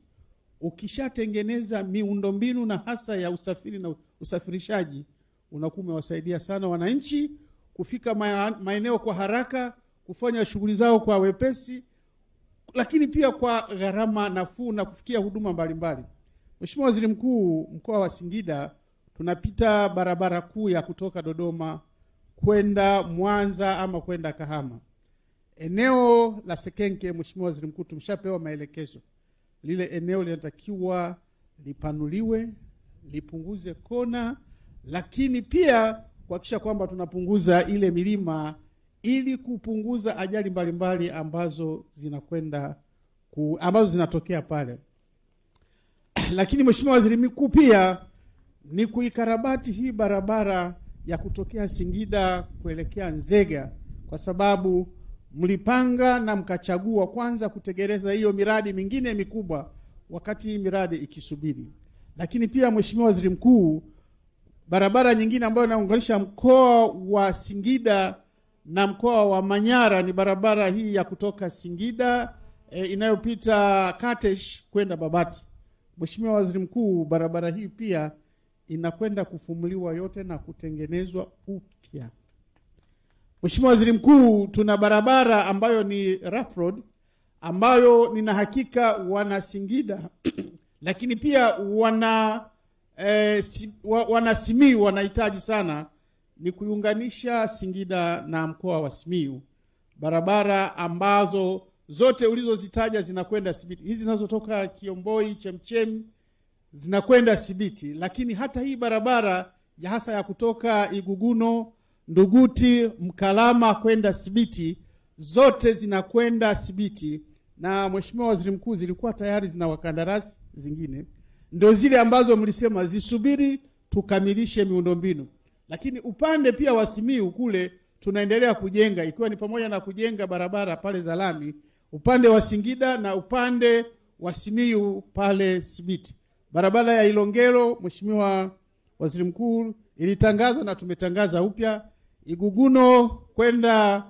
ukishatengeneza miundombinu na hasa ya usafiri na usafirishaji, unakuwa umewasaidia sana wananchi kufika maeneo kwa haraka, kufanya shughuli zao kwa wepesi, lakini pia kwa gharama nafuu na kufikia huduma mbalimbali. Mheshimiwa Waziri Mkuu, mkoa wa Singida tunapita barabara kuu ya kutoka Dodoma kwenda Mwanza ama kwenda Kahama. Eneo la Sekenke, Mheshimiwa Waziri Mkuu, tumeshapewa maelekezo. Lile eneo linatakiwa lipanuliwe, lipunguze kona, lakini pia kuhakikisha kwamba tunapunguza ile milima ili kupunguza ajali mbalimbali ambazo zinatokea pale. Lakini Mheshimiwa Waziri Mkuu, pia ni kuikarabati hii barabara ya kutokea Singida kuelekea Nzega, kwa sababu mlipanga na mkachagua kwanza kutekeleza hiyo miradi mingine mikubwa wakati hii miradi ikisubiri. Lakini pia Mheshimiwa Waziri Mkuu, barabara nyingine ambayo inaunganisha mkoa wa Singida na mkoa wa Manyara ni barabara hii ya kutoka Singida inayopita Katesh kwenda Babati. Mheshimiwa Waziri Mkuu, barabara hii pia inakwenda kufumuliwa yote na kutengenezwa upya. Mheshimiwa Waziri Mkuu, tuna barabara ambayo ni rough road ambayo nina hakika wana Singida lakini pia wana Simiyu wanahitaji sana, ni kuiunganisha Singida na mkoa wa Simiyu. Barabara ambazo zote ulizozitaja zinakwenda Sibiti. Hizi zinazotoka Kiomboi, Chemchem zinakwenda Sibiti, lakini hata hii barabara ya hasa ya kutoka Iguguno, Nduguti, Mkalama kwenda Sibiti, zote zinakwenda Sibiti. Na Mheshimiwa Waziri Mkuu, zilikuwa tayari zina wakandarasi zingine, ndio zile ambazo mlisema zisubiri tukamilishe miundombinu. Lakini upande pia wa Simiyu kule tunaendelea kujenga, ikiwa ni pamoja na kujenga barabara pale za lami upande wa Singida na upande wa Simiyu pale Sibiti. Barabara ya Ilongero, Mheshimiwa Waziri Mkuu, ilitangazwa na tumetangaza upya. Iguguno kwenda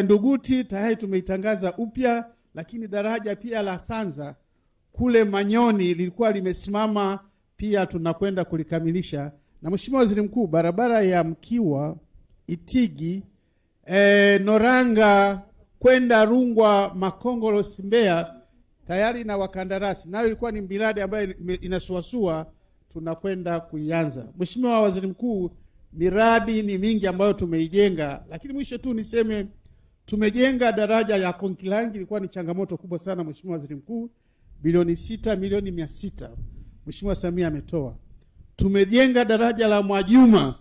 Nduguti tayari tumeitangaza upya, lakini daraja pia la Sanza kule Manyoni lilikuwa limesimama, pia tunakwenda kulikamilisha. Na Mheshimiwa Waziri Mkuu, barabara ya Mkiwa, Itigi, Noranga kwenda Rungwa, Makongoro, Mbeya tayari na wakandarasi, nayo ilikuwa ni miradi ambayo inasuasua, tunakwenda kuianza. Mheshimiwa Waziri Mkuu, miradi ni mingi ambayo tumeijenga, lakini mwisho tu niseme tumejenga daraja ya Konkilangi, ilikuwa ni changamoto kubwa sana Mheshimiwa Waziri Mkuu, bilioni 6 milioni 600 Mheshimiwa Samia ametoa. Tumejenga daraja la Mwajuma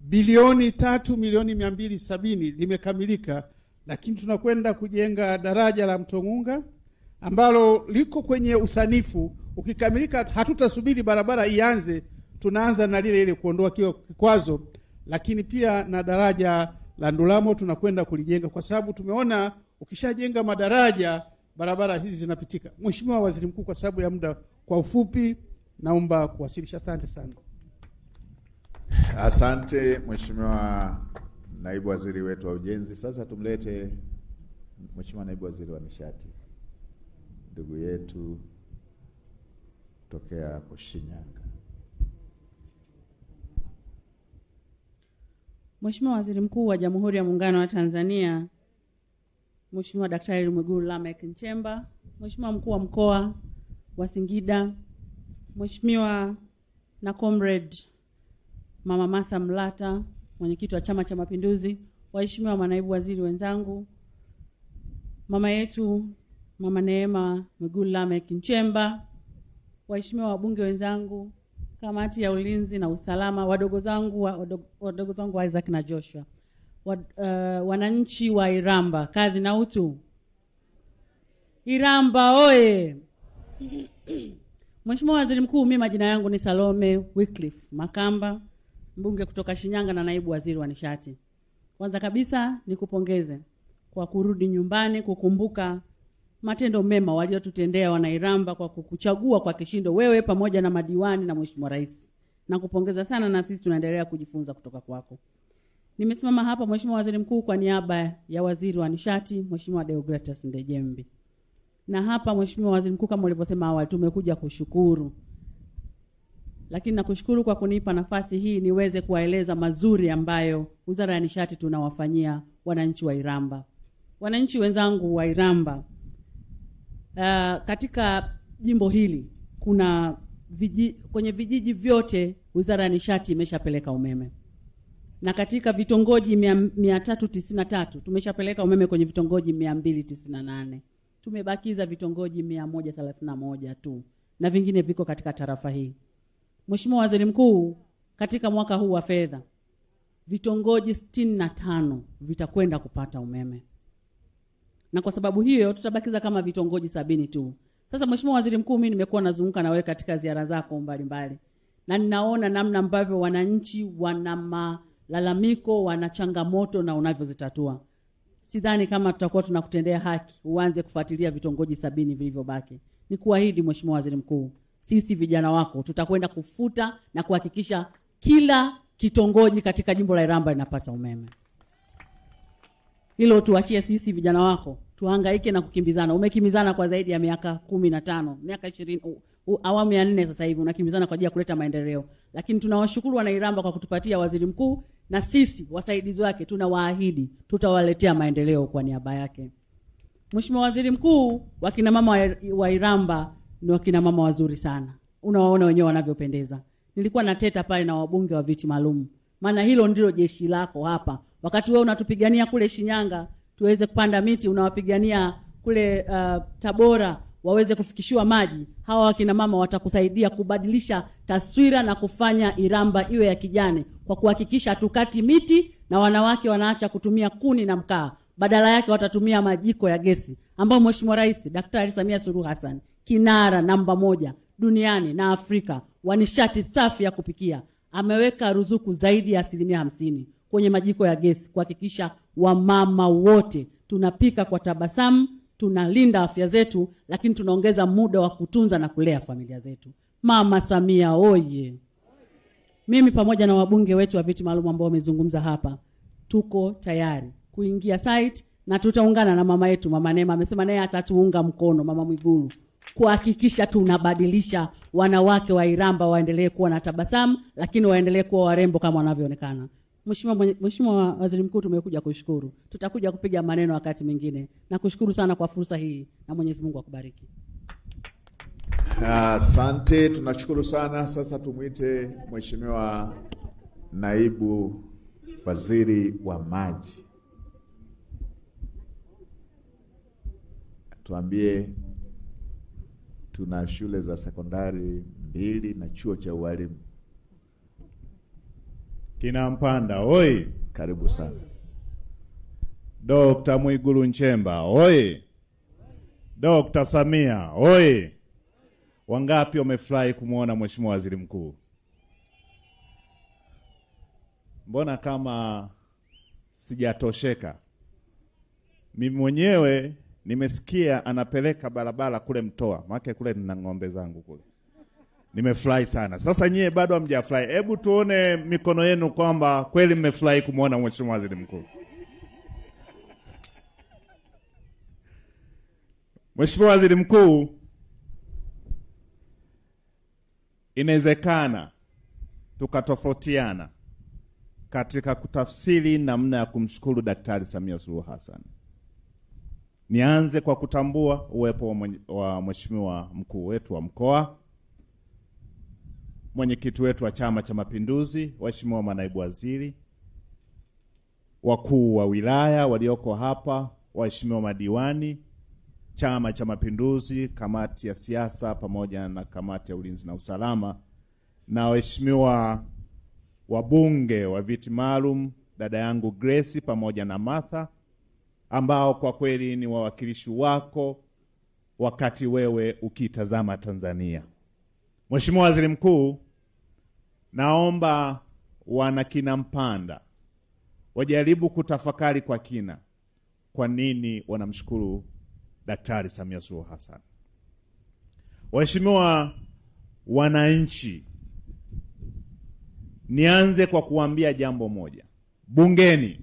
bilioni 3 milioni 270 limekamilika, lakini tunakwenda kujenga daraja la Mtongunga ambalo liko kwenye usanifu. Ukikamilika hatutasubiri barabara ianze, tunaanza na lile ile kuondoa kikwazo, lakini pia na daraja la Ndulamo tunakwenda kulijenga, kwa sababu tumeona ukishajenga madaraja barabara hizi zinapitika. Mheshimiwa Waziri Mkuu, kwa sababu ya muda, kwa ufupi naomba kuwasilisha. Asante sana. Asante Mheshimiwa Naibu Waziri wetu wa Ujenzi. Sasa tumlete Mheshimiwa Naibu Waziri wa Nishati, ndugu yetu tokea hapo Shinyanga. Mheshimiwa Waziri Mkuu wa Jamhuri ya Muungano wa Tanzania, Mheshimiwa Daktari Mwigulu Lameck Nchemba, Mheshimiwa Mkuu wa Mkoa wa Singida, Mheshimiwa na Comrade Mama Martha Mlata, mwenyekiti wa Chama cha Mapinduzi, waheshimiwa manaibu waziri wenzangu, mama yetu Mama Neema Mwigulu Lameck Nchemba, waheshimiwa wabunge wenzangu, kamati ya ulinzi na usalama, wadogo zangu Isaac na Joshua, wananchi wa Iramba, kazi na utu. Iramba oye! Mheshimiwa Waziri Mkuu, mimi majina yangu ni Salome Wycliffe Makamba, mbunge kutoka Shinyanga na naibu waziri wa nishati. Kwanza kabisa nikupongeze kwa kurudi nyumbani kukumbuka matendo mema waliotutendea wanairamba kwa kukuchagua kwa kishindo wewe pamoja na madiwani na Mheshimiwa Rais. Nakupongeza sana, na sisi tunaendelea kujifunza kutoka kwako. Nimesimama hapa Mheshimiwa Waziri Mkuu kwa niaba ya Waziri wa Nishati Mheshimiwa Deogratus Ndejembi. Na hapa Mheshimiwa Waziri Mkuu, kama ulivyosema awali, tumekuja kushukuru. Lakini nakushukuru kwa kunipa nafasi hii niweze kuwaeleza mazuri ambayo Wizara ya Nishati tunawafanyia wananchi wa Iramba. Wananchi wenzangu wa Iramba, katika jimbo hili kuna kwenye vijiji vyote Wizara ya Nishati imeshapeleka umeme. Na katika vitongoji 393 tumeshapeleka umeme kwenye vitongoji 298. Tumebakiza vitongoji 131 tu, na vingine viko katika tarafa hii. Mheshimiwa Waziri Mkuu, katika mwaka huu wa fedha vitongoji 65 vitakwenda kupata umeme. Na kwa sababu hiyo tutabakiza kama vitongoji 70 tu. Sasa Mheshimiwa Waziri Mkuu, mimi nimekuwa nazunguka na wewe katika ziara zako mbalimbali, na ninaona namna ambavyo wananchi wana malalamiko, wana changamoto na unavyozitatua. Sidhani kama tutakuwa tunakutendea haki uanze kufuatilia vitongoji 70 vilivyobaki. Nikuahidi Mheshimiwa Waziri Mkuu, sisi vijana wako tutakwenda kufuta na kuhakikisha kila kitongoji katika jimbo la Iramba inapata umeme. Hilo tuachie sisi vijana wako, tuhangaike na kukimbizana. Umekimbizana kwa zaidi ya miaka 15, miaka 20, awamu ya 4 sasa hivi unakimbizana kwa ajili ya kuleta maendeleo. Lakini tunawashukuru wana Iramba kwa kutupatia waziri mkuu, na sisi wasaidizi wake tunawaahidi tutawaletea maendeleo kwa niaba yake. Mheshimiwa Waziri Mkuu, wakina mama wa Iramba ni wakina mama wazuri sana. Unawaona wenyewe wanavyopendeza. Nilikuwa nateta pale na wabunge wa viti maalum. Maana hilo ndilo jeshi lako hapa. Wakati wewe unatupigania kule Shinyanga tuweze kupanda miti, unawapigania kule Tabora waweze kufikishiwa maji. Hawa wakina mama watakusaidia kubadilisha taswira na kufanya Iramba iwe ya kijani kwa kuhakikisha tukati miti na wanawake wanaacha kutumia kuni na mkaa. Badala yake watatumia majiko ya gesi ambao Mheshimiwa Rais Daktari Samia Suluhu Hassan, kinara namba 1 duniani na Afrika wa nishati safi ya kupikia, ameweka ruzuku zaidi ya 50% kwenye majiko ya gesi kuhakikisha wamama wote tunapika kwa tabasamu, tunalinda afya zetu, lakini tunaongeza muda wa kutunza na kulea familia zetu. Mama Samia oye! Mimi pamoja na wabunge wetu wa viti maalum ambao wamezungumza hapa, tuko tayari kuingia site na tutaungana na mama yetu Mama Neema. Amesema naye atatuunga mkono Mama Mwigulu kuhakikisha tunabadilisha wanawake wa Iramba waendelee kuwa na tabasamu, lakini waendelee kuwa warembo kama wanavyoonekana. Mheshimiwa Waziri Mkuu, tumekuja kushukuru. Tutakuja kupiga maneno wakati mwingine. Nakushukuru sana kwa fursa hii na Mwenyezi Mungu akubariki. Asante, tunashukuru sana. Sasa tumuite Mheshimiwa Naibu Waziri wa Maji. Tuambie, tuna shule za sekondari 2 na chuo cha ualimu. Kinampanda oi, Karibu sana. Dr. Mwigulu Nchemba oi, Dr. Samia oi. Wangapi wamefurahi kumuona Mheshimiwa Waziri Mkuu? Mbona kama sijatosheka? Mimi mwenyewe nimesikia anapeleka barabara kule Mtoa, maana kule nina ng'ombe zangu kule. Nimefurahi sana. Sasa nyie bado hamjafurahi. Hebu tuone mikono yenu kwamba kweli mmefurahi kumuona Mheshimiwa Waziri Mkuu. Mheshimiwa Waziri Mkuu, inawezekana tukatofautiana katika kutafsiri namna ya kumshukuru Daktari Samia Suluhu Hassan. Nianze kwa kutambua uwepo wa Mheshimiwa mkuu wetu wa mkoa, mwenyekiti wetu wa Chama cha Mapinduzi, waheshimiwa manaibu waziri, wakuu wa wilaya walioko hapa, waheshimiwa madiwani, Chama cha Mapinduzi, kamati ya siasa pamoja na kamati ya ulinzi na usalama, na waheshimiwa wabunge wa viti maalum, dada yangu Grace pamoja na Martha, ambao kwa kweli ni wawakilishi wako wakati wewe ukitazama Tanzania. Mheshimiwa Waziri Mkuu, naomba wana Kinampanda wajaribu kutafakari kwa kina kwa nini wanamshukuru Daktari Samia Suluhu Hassan. Waheshimiwa wananchi, nianze kwa kuambia jambo moja. Bungeni,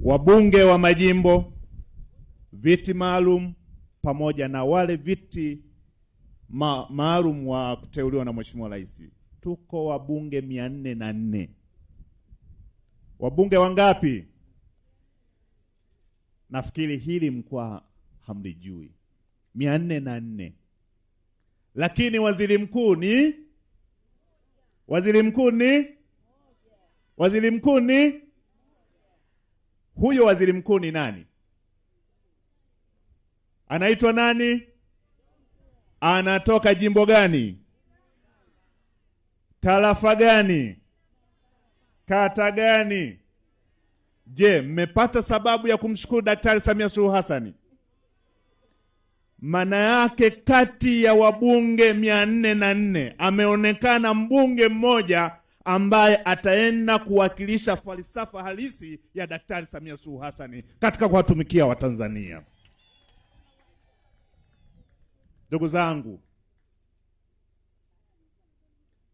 wabunge wa majimbo, viti maalum pamoja na wale viti maalum wa kuteuliwa na Mheshimiwa Rais, tuko wabunge 404. Wabunge wangapi? Nafikiri hili mkwa hamlijui. 404. Lakini waziri mkuu ni huyo waziri mkuu ni nani? Anaitwa nani? Anatoka jimbo gani? Tarafa gani? Kata gani? Je, mmepata sababu ya kumshukuru Daktari Samia Suluhu Hassan? Maana yake kati ya wabunge 404 ameonekana mbunge mmoja ambaye ataenda kuwakilisha falsafa halisi ya Daktari Samia Suluhu Hassan katika kuwatumikia Watanzania. Ndugu zangu,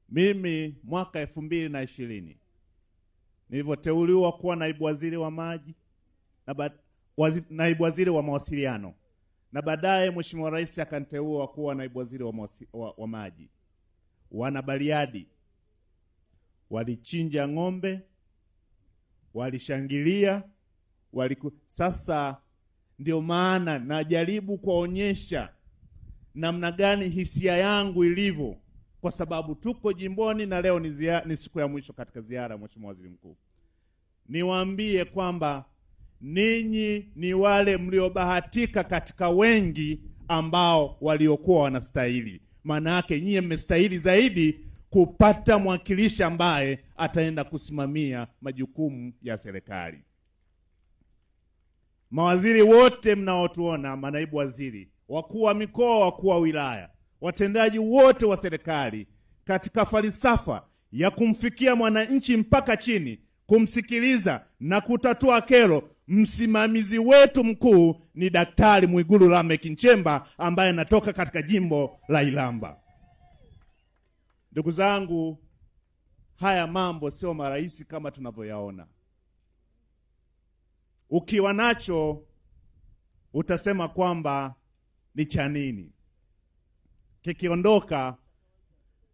mimi mwaka 2020 nilivyoteuliwa kuwa naibu waziri wa maji na naibu waziri wa mawasiliano, na baadaye Mheshimiwa Rais akaniteua kuwa naibu waziri wa maji. Wana Bariadi walichinja ng'ombe, walishangilia, sasa ndio maana najaribu kuonyesha namna gani hisia yangu ilivyo, kwa sababu tuko jimboni na leo ni siku ya mwisho katika ziara ya Mheshimiwa Waziri Mkuu. Niwaambie kwamba ninyi ni wale mliobahatika katika wengi ambao waliokuwa wanastahili. Maana yake nyie mmestahili zaidi kupata mwakilishi ambaye ataenda kusimamia majukumu ya serikali. Mawaziri wote mnaotuona, manaibu waziri, wakuu wa mikoa, wakuu wa wilaya, watendaji wote wa serikali, katika falsafa ya kumfikia mwananchi mpaka chini, kumsikiliza na kutatua kero, msimamizi wetu mkuu ni Daktari Mwigulu Lameck Nchemba ambaye anatoka katika jimbo la Iramba. Ndugu zangu, haya mambo sio marahisi kama tunavyoyaona. Ukiwa nacho utasema kwamba ni cha nini. Kikiondoka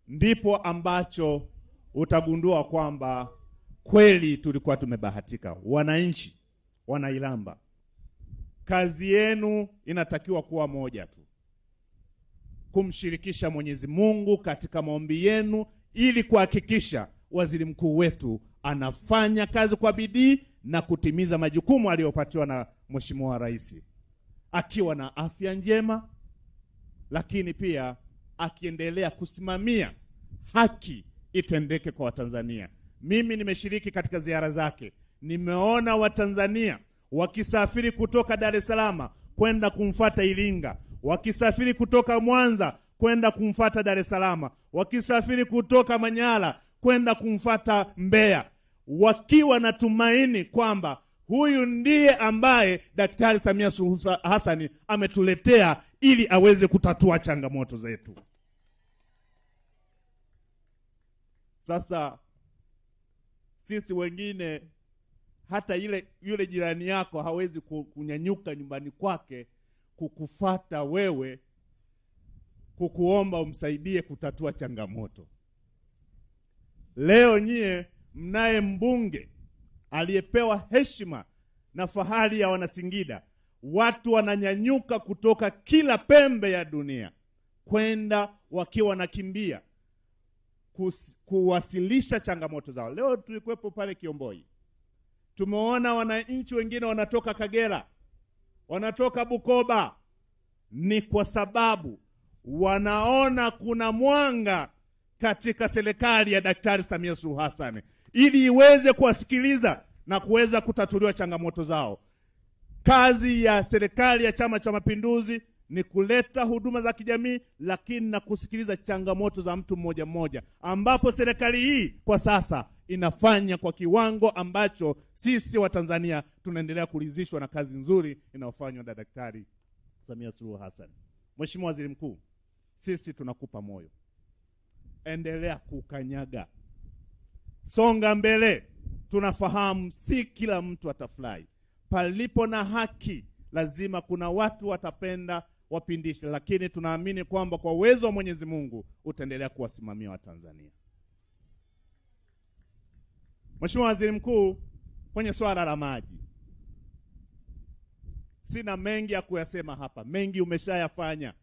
ndipo ambacho utagundua kwamba kweli tulikuwa tumebahatika. Wananchi wana Iramba, kazi yenu inatakiwa kuwa moja tu, kumshirikisha Mwenyezi Mungu katika maombi yenu ili kuhakikisha waziri mkuu wetu anafanya kazi kwa bidii na kutimiza majukumu aliyopatiwa na Mheshimiwa Rais, akiwa na afya njema, lakini pia akiendelea kusimamia haki itendeke kwa Watanzania. Mimi nimeshiriki katika ziara zake, nimeona Watanzania wakisafiri kutoka Dar es Salaam kwenda kumfuata Iringa, wakisafiri kutoka Mwanza kwenda kumfuata Dar es Salaam, wakisafiri kutoka Manyara kwenda kumfuata Mbeya, wakiwa na tumaini kwamba huyu ndiye ambaye Daktari Samia Suluhu Hassan ametuletea ili aweze kutatua changamoto zetu. Sasa sisi wengine, hata yule jirani yako hawezi kunyanyuka nyumbani kwake kukufata wewe kukuomba umsaidie kutatua changamoto. Leo nyie mnaye mbunge aliyepewa heshima na fahari ya Wanasingida. Watu wananyanyuka kutoka kila pembe ya dunia kwenda wakiwa nakimbia kuwasilisha changamoto zao. Leo tulikuwepo pale Kiomboi, tumeona wananchi wengine wanatoka Kagera, wanatoka Bukoba. Ni kwa sababu wanaona kuna mwanga katika serikali ya Daktari Samia Suluhu Hassan ili iweze kuwasikiliza na kuweza kutatuliwa changamoto zao. Kazi ya serikali ya Chama cha Mapinduzi ni kuleta huduma za kijamii, lakini na kusikiliza changamoto za mtu mmoja mmoja, ambapo serikali hii kwa sasa inafanya kwa kiwango ambacho sisi wa Tanzania tunaendelea kuridhishwa na kazi nzuri inayofanywa na Daktari Samia Suluhu Hassan. Mheshimiwa Waziri Mkuu, sisi tunakupa moyo. Endelea kukanyaga. Songa mbele. Tunafahamu si kila mtu atafurahi. Palipo na haki lazima kuna watu watapenda wapindishe, lakini tunaamini kwamba kwa uwezo wa Mwenyezi Mungu utaendelea kuwasimamia Watanzania. Mheshimiwa Waziri Mkuu, kwenye swala la maji, sina mengi ya kuyasema hapa, mengi umeshayafanya.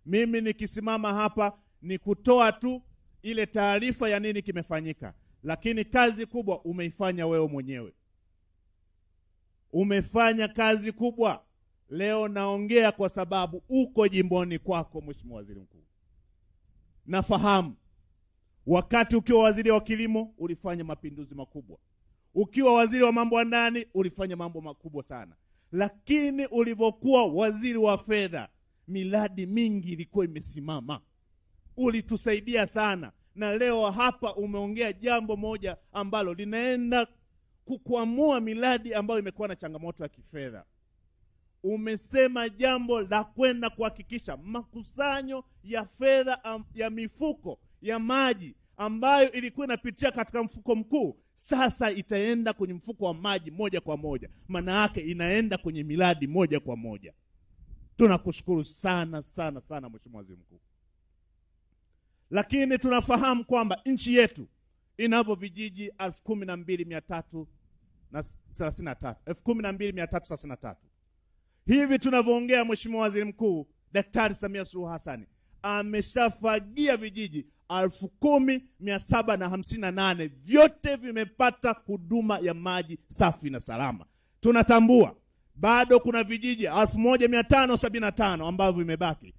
Mimi nikisimama hapa ni kutoa tu ile taarifa ya nini kimefanyika, lakini kazi kubwa umeifanya wewe mwenyewe. Umefanya kazi kubwa. Leo naongea kwa sababu uko jimboni kwako, Mheshimiwa Waziri Mkuu. Nafahamu wakati ukiwa waziri wa kilimo ulifanya mapinduzi makubwa, ukiwa waziri wa mambo ya ndani ulifanya mambo makubwa sana, lakini ulivyokuwa waziri wa fedha miradi mingi ilikuwa imesimama. Ulitusaidia sana, na leo hapa umeongea jambo moja ambalo linaenda kukwamua miradi ambayo imekuwa na changamoto ya kifedha. Umesema jambo la kwenda kuhakikisha makusanyo ya fedha ya mifuko ya maji ambayo ilikuwa inapitia katika mfuko mkuu sasa itaenda kwenye mfuko wa maji moja kwa moja. Maana yake inaenda kwenye miradi moja kwa moja. Tunakushukuru sana sana sana Mheshimiwa Waziri Mkuu. Lakini tunafahamu kwamba nchi yetu inavyo vijiji 12333. Hivi tunavyoongea, Mheshimiwa Waziri Mkuu, Daktari Samia Suluhu Hassan ameshafagia vijiji 10,758, vyote vimepata huduma ya maji safi na salama. Tunatambua bado kuna vijiji 1575 ambavyo vimebaki,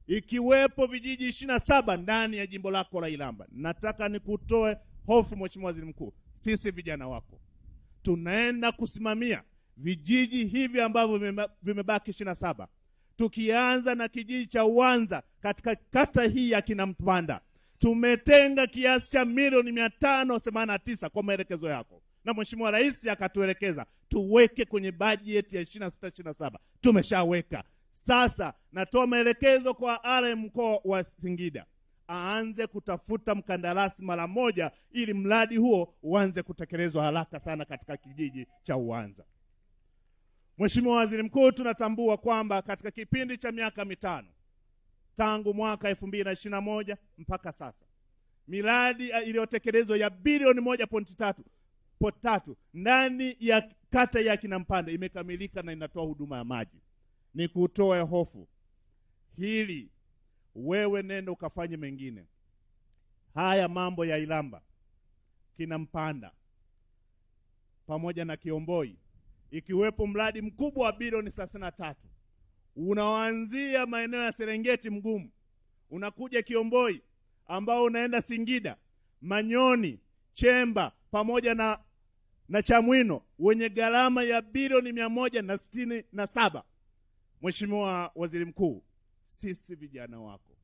ikiwepo vijiji 27 ndani ya jimbo lako la Iramba. Nataka nikutoe hofu Mheshimiwa Waziri Mkuu, sisi vijana wako tunaenda kusimamia vijiji hivi ambavyo vimebaki 27. Tukianza na kijiji cha Uwanza katika kata hii ya Kinampanda, tumetenga kiasi cha milioni 589 kwa maelekezo yako, na Mheshimiwa Rais akatuelekeza tuweke kwenye bajeti ya 26-27. Tumeshaweka. Sasa natoa maelekezo kwa RM mkoa wa Singida aanze kutafuta mkandarasi mara moja ili mradi huo uanze kutekelezwa haraka sana katika kijiji cha Uwanza. Mheshimiwa Waziri Mkuu, tunatambua kwamba katika kipindi cha miaka mitano tangu mwaka 2021 mpaka sasa, miradi iliyotekelezwa ya bilioni 1.3 ndani ya kata ya Kinampanda imekamilika na inatoa huduma ya maji. Ni kutoe hofu hili, wewe nenda ukafanye mengine. Haya mambo ya Iramba, Kinampanda pamoja na Kiomboi, ikiwepo mradi mkubwa wa bilioni 33 unaoanzia maeneo ya Serengeti Mgumu, unakuja Kiomboi ambao unaenda Singida, Manyoni, Chemba pamoja na Chamwino, wenye gharama ya bilioni 167. Mheshimiwa Waziri Mkuu, sisi vijana wako,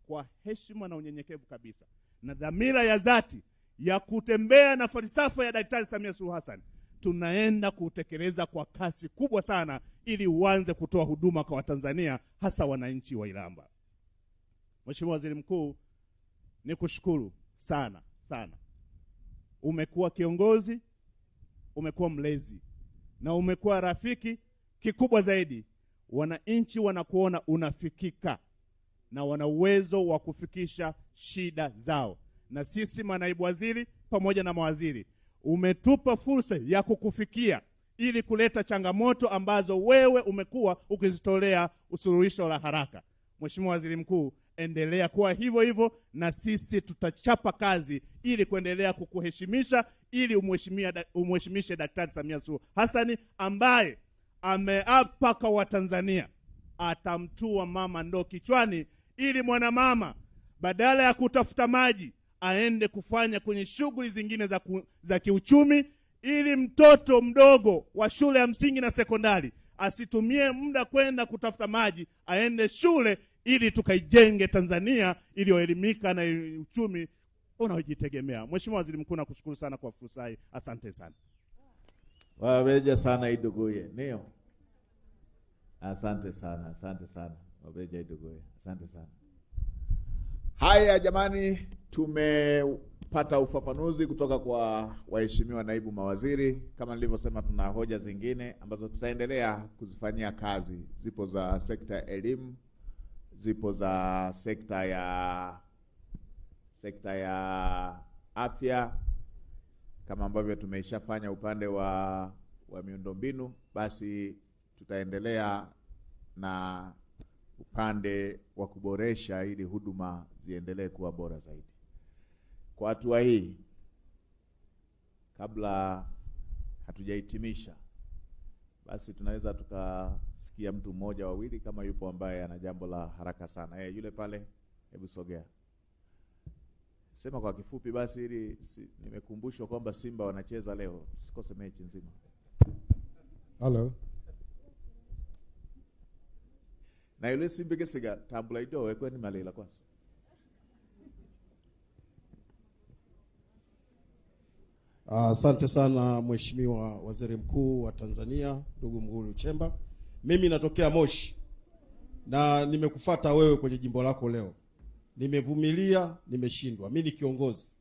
kwa heshima na unyenyekevu kabisa na dhamira ya dhati ya kutembea na falsafa ya Daktari Samia Suluhu Hassan, tunaenda kutekeleza kwa kasi kubwa sana ili uanze kutoa huduma kwa Watanzania, hasa wananchi wa Iramba. Mheshimiwa Waziri Mkuu, nikushukuru sana sana. Umekuwa kiongozi, umekuwa mlezi na umekuwa rafiki. Kikubwa zaidi, wananchi wanakuona unafikika na wana uwezo wa kufikisha shida zao. Na sisi manaibu waziri pamoja na mawaziri, umetupa fursa ya kukufikia ili kuleta changamoto ambazo wewe umekuwa ukizitolea usuluhisho la haraka. Mheshimiwa Waziri Mkuu, endelea kuwa hivyo hivyo, na sisi tutachapa kazi ili kuendelea kukuheshimisha, ili umheshimishe Daktari Samia Suluhu Hassan ambaye ameapa kwa Watanzania atamtua mama ndoo kichwani, ili mwanamama badala ya kutafuta maji aende kufanya kwenye shughuli zingine za kiuchumi, ili mtoto mdogo wa shule ya msingi na sekondari asitumie muda kwenda kutafuta maji, aende shule, ili tukaijenge Tanzania iliyoelimika na uchumi unaojitegemea. Mheshimiwa Waziri Mkuu, nakushukuru sana kwa fursa hii. Asante sana. Wabeja sana Idogoye. Ndio. Asante sana. Wabeja Idogoye. Asante sana. Haya jamani, tumepata ufafanuzi kutoka kwa waheshimiwa naibu mawaziri. Kama nilivyosema, tuna hoja zingine ambazo tutaendelea kuzifanyia kazi. Zipo za sekta ya elimu, zipo za sekta ya afya, kama ambavyo tumeishafanya upande wa miundombinu, basi tutaendelea na upande wa kuboresha ili huduma ziendelee kuwa bora zaidi. Kwa hatua hii, kabla hatujahitimisha, basi tunaweza tukasikia mtu mmoja wawili kama yupo ambaye ana jambo la haraka sana. Yule pale, hebu sogea. Sema kwa kifupi basi, ili nimekumbushwa kwamba Simba wanacheza leo, sikose mechi nzima. Hello. Na yule Simba gesiga tambula ido ekweni malela kwanza. Asante sana Mheshimiwa Waziri Mkuu wa Tanzania, ndugu Mwigulu Nchemba. Mimi natokea Moshi na nimekufuata wewe kwenye jimbo lako leo. Nimevumilia, nimeshindwa. Mimi ni kiongozi.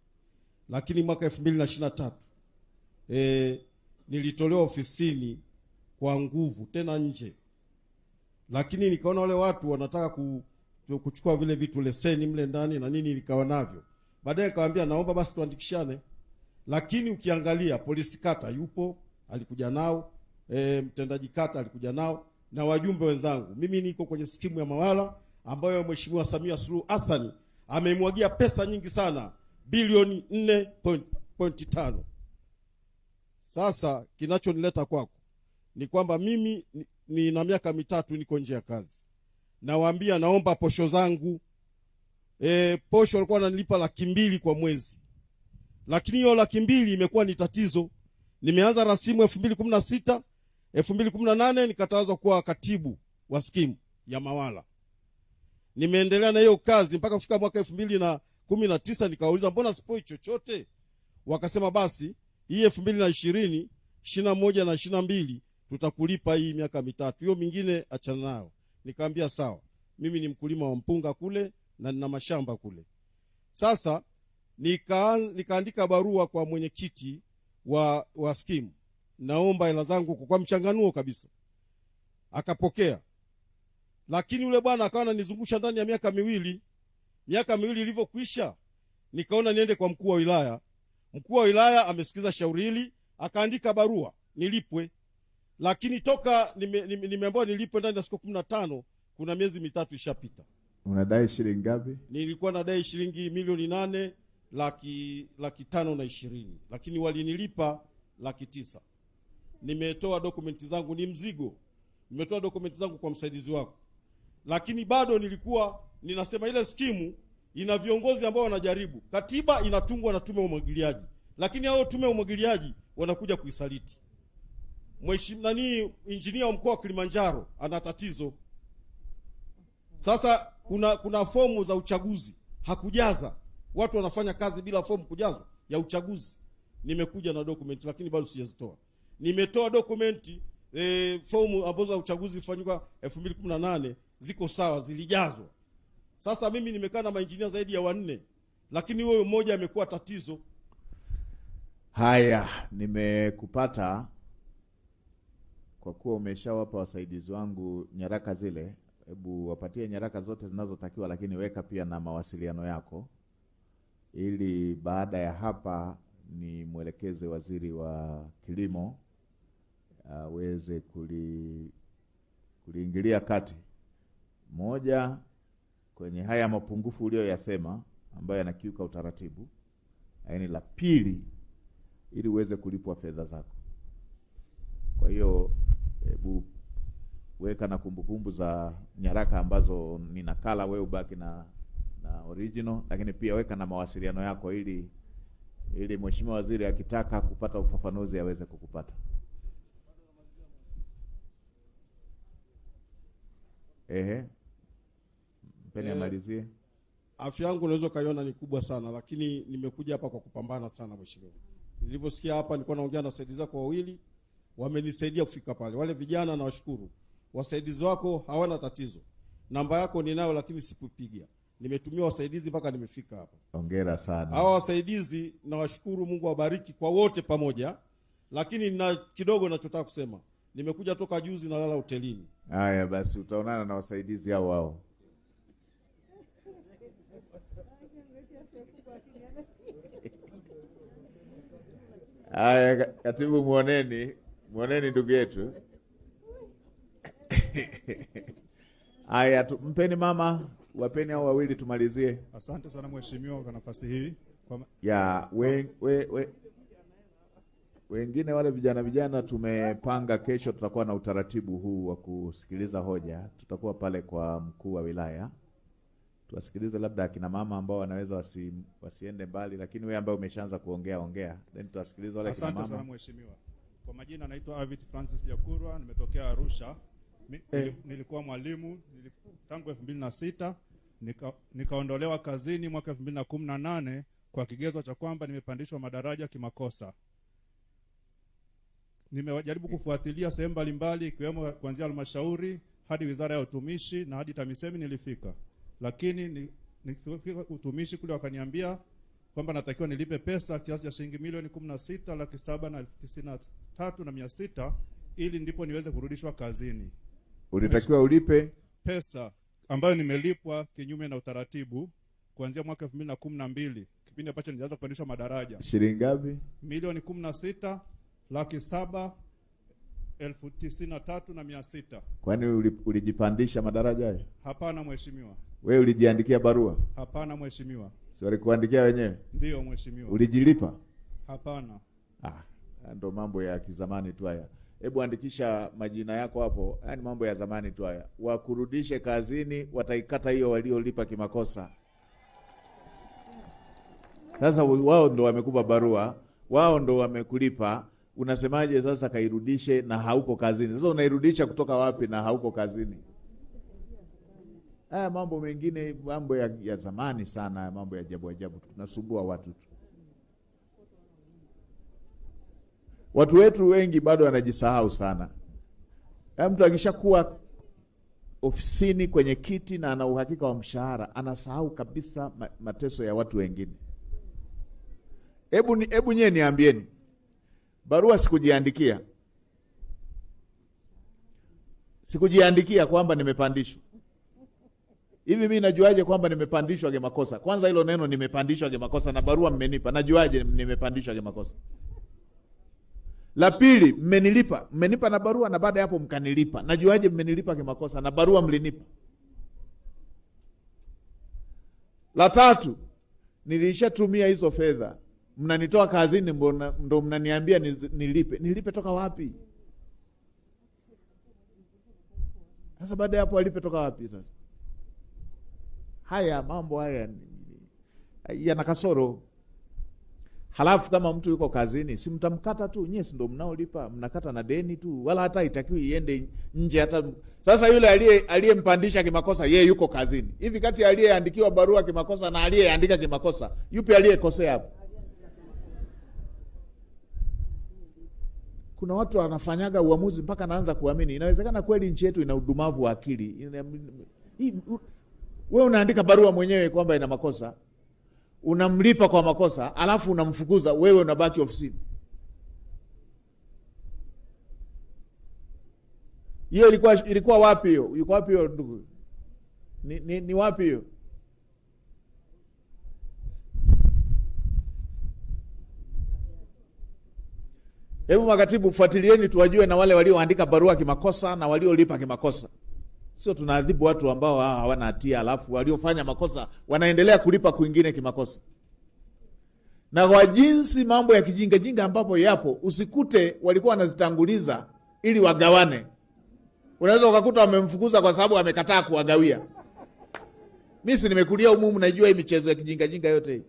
Lakini mwaka 2023 nilitolewa ofisini kwa nguvu, tena nje. Lakini nikaona wale watu wanataka kuchukua vile vitu, leseni mle ndani na nini, nikawa navyo. Baadaye nikamwambia naomba basi tuandikishane. Lakini ukiangalia polisi kata yupo, alikuja nao, mtendaji kata alikuja nao na wajumbe wenzangu. Mimi niko kwenye skimu ya Mawala ambayo Mheshimiwa Samia Suluhu Hassan amemwagia pesa nyingi sana, bilioni 4.5. Sasa kinachonileta kwako ni kwamba mimi nina miaka mitatu niko nje ya kazi. Nawaambia naomba posho zangu. Posho walikuwa wananilipa 200,000 kwa mwezi. Lakini hiyo 200,000 imekuwa ni tatizo. Nimeanza rasimu 2016, 2018 nikatawazwa kuwa katibu wa skimu ya Mawala. Nimeendelea na hiyo kazi mpaka kufika mwaka 2019, nikauliza mbona sipoi chochote? Wakasema basi hii 2020, 21 na 22 tutakulipa hii miaka mitatu. Hiyo mingine achana nayo. Nikamwambia sawa. Mimi ni mkulima wa mpunga kule na nina mashamba kule. Sasa nikaandika barua kwa mwenyekiti wa skimu. Naomba hela zangu kwa mchanganuo kabisa. akapokea, lakini yule bwana akawa ananizungusha ndani ya miaka miwili. Miaka miwili ilivyokwisha, nikaona niende kwa mkuu wa wilaya. Mkuu wa wilaya amesikiza shauri hili, akaandika barua nilipwe, lakini toka nimeambiwa nilipwe ndani ya siku 15, kuna miezi mitatu ishapita. Unadai shilingi ngapi? Nilikuwa nadai shilingi milioni 8 laki 520, lakini walinilipa laki 9. Nimetoa dokumenti zangu, ni mzigo. Nimetoa dokumenti zangu kwa msaidizi wako, lakini bado nilikuwa ninasema ile skimu ina viongozi ambao wanajaribu. Katiba inatungwa na tume ya umwagiliaji, lakini hao tume ya umwagiliaji wanakuja kuisaliti. Mheshimiwa injinia wa mkoa wa Kilimanjaro ana tatizo. Sasa kuna fomu za uchaguzi hakujaza. Watu wanafanya kazi bila fomu kujazwa ya uchaguzi. Nimekuja na dokumenti lakini bado sijazitoa. Nimetoa dokumenti fomu ambazo za uchaguzi fanyika 2018 ziko sawa, zilijazwa. Sasa mimi nimekaa na mainjinia zaidi ya 4, lakini huyo mmoja amekuwa tatizo. Haya, nimekupata. Kwa kuwa umeshawapa wasaidizi wangu nyaraka zile, hebu wapatie nyaraka zote zinazotakiwa, lakini weka pia na mawasiliano yako, ili baada ya hapa ni mwelekeze waziri wa kilimo aweze kuliingilia kati. Moja, kwenye haya mapungufu uliyoyasema ambayo yanakiuka utaratibu. Yaani la pili, ili uweze kulipwa fedha zako. Kwa hiyo hebu weka na kumbukumbu za nyaraka ambazo ni nakala, wewe ubaki na original, lakini pia weka na mawasiliano yako ili mheshimiwa waziri akitaka kupata ufafanuzi aweze kukupata. Mpeni amalizie. Afya yangu unaweza kaiona ni kubwa sana, lakini nimekuja hapa kwa kupambana sana mheshimiwa. Nilivyosikia hapa nilikuwa naongea na wasaidizi wako wawili, wamenisaidia kufika pale. Wale vijana nawashukuru. Wasaidizi wako hawana tatizo. Namba yako ninayo lakini sikupigia. Nimetumia wasaidizi mpaka nimefika hapa. Hongera sana. Hawa wasaidizi nawashukuru, Mungu awabariki kwa wote pamoja. Lakini na kidogo ninachotaka kusema. Nimekuja toka juzi na lala hotelini. Haya basi utaonana na wasaidizi hao wao. Haya katibu, muoneni ndugu yetu. Haya mpeni mama, wapeni hao wawili tumalizie. Asante sana mheshimiwa kwa nafasi hii. Ya wengine wale vijana tumepanga kesho tutakuwa na utaratibu huu wa kusikiliza hoja. Tutakuwa pale kwa mkuu wa wilaya. Tuwasikilize labda akina mama ambao wanaweza wasiende mbali, lakini wewe ambaye umeshaanza ongea, then tuwasikilize wale akina mama. Asante sana mheshimiwa. Kwa majina naitwa Avit Francis Jakurwa, nimetokea Arusha. Nilikuwa mwalimu tangu 2006, nikaondolewa kazini mwaka 2018 kwa kigezo cha kwamba nimepandishwa madaraja kimakosa. Nimejaribu kufuatilia sehemu mbalimbali ikiwemo kuanzia halmashauri hadi wizara ya utumishi na hadi TAMISEMI nilifika. Lakini nilifika utumishi kule wakaniambia kwamba natakiwa nilipe pesa kiasi cha shilingi milioni 16,793,600 ili ndipo niweze kurudishwa kazini. Ulitakiwa ulipe pesa ambayo nimelipwa kinyume na utaratibu kuanzia mwaka 2012, kipindi ambacho nilianza kupandishwa madaraja. Shilingi ngapi? Milioni 16,793,600. Kwani ulijipandisha madaraja hayo? Hapana mheshimiwa. Wewe ulijiandikia barua? Hapana mheshimiwa. Si walikuandikia wenyewe? Ndio mheshimiwa. Ulijilipa? Hapana. Ndo mambo ya kizamani tu haya. Hebu andikisha majina yako hapo. Yaani mambo ya zamani tu haya. Wakurudishe kazini, wataikata hiyo waliolipa kimakosa. Sasa wao ndo wamekupa barua, wao ndo wamekulipa. Unasemaje sasa kairudishe na hauko kazini? Sasa unairudisha kutoka wapi na hauko kazini? Haya mambo mengine, mambo ya zamani sana, mambo ya ajabu. Tunasumbua watu tu. Watu wetu wengi bado wanajisahau sana. Mtu akishakuwa ofisini kwenye kiti na ana uhakika wa mshahara, anasahau kabisa mateso ya watu wengine. Hebu nyewe niambieni. Barua sikujiandikia. Sikujiandikia kwamba nimepandishwa. Hivi mimi najuaje kwamba nimepandishwa kimakosa? Kwanza hilo neno nimepandishwa kimakosa na barua mmenipa. Najuaje nimepandishwa kimakosa? La pili, mmenipa na barua na baada ya hapo mkanilipa. Najuaje mmenilipa kimakosa na barua mlinipa? La tatu, nilishatumia hizo fedha. Mnanitoa kazini ndo mnaniambia nilipe. Nilipe toka wapi? Sasa baada ya hapo alipe toka wapi sasa? Haya mambo haya yana kasoro. Halafu kama mtu yuko kazini, si mtamkata tu, nyinyi ndio mnaolipa, mnakata na deni tu, wala hata itakiwi iende nje hata. Sasa yule aliyempandisha kimakosa, yeye yuko kazini. Hivi kati ya aliyeandikiwa barua kimakosa na aliyeandika kimakosa, yupi aliyekosea hapo? Kuna watu wanafanyaga uamuzi mpaka naanza kuamini. Inawezekana kweli nchi yetu ina udumavu wa akili. Wewe unaandika barua mwenyewe kwamba ina makosa, unamlipa kwa makosa, alafu unamfukuza, wewe unabaki ofisini. Hiyo ilikuwa wapi hiyo? Yuko wapi hiyo ndugu? Ni wapi hiyo? Hebu makatibu, fuatilieni tuwajue na wale walioandika barua kimakosa na waliolipa kimakosa. Sio tunaadhibu watu ambao hawana hatia, alafu waliofanya makosa wanaendelea kulipa kwingine kimakosa. Na kwa jinsi mambo ya kijinga jinga ambapo yapo, usikute walikuwa wanazitanguliza ili wagawane. Unaweza ukakuta wamemfukuza kwa sababu amekataa kuwagawia. Mimi si nimekulia humu, najua hii michezo ya kijinga jinga yote hii.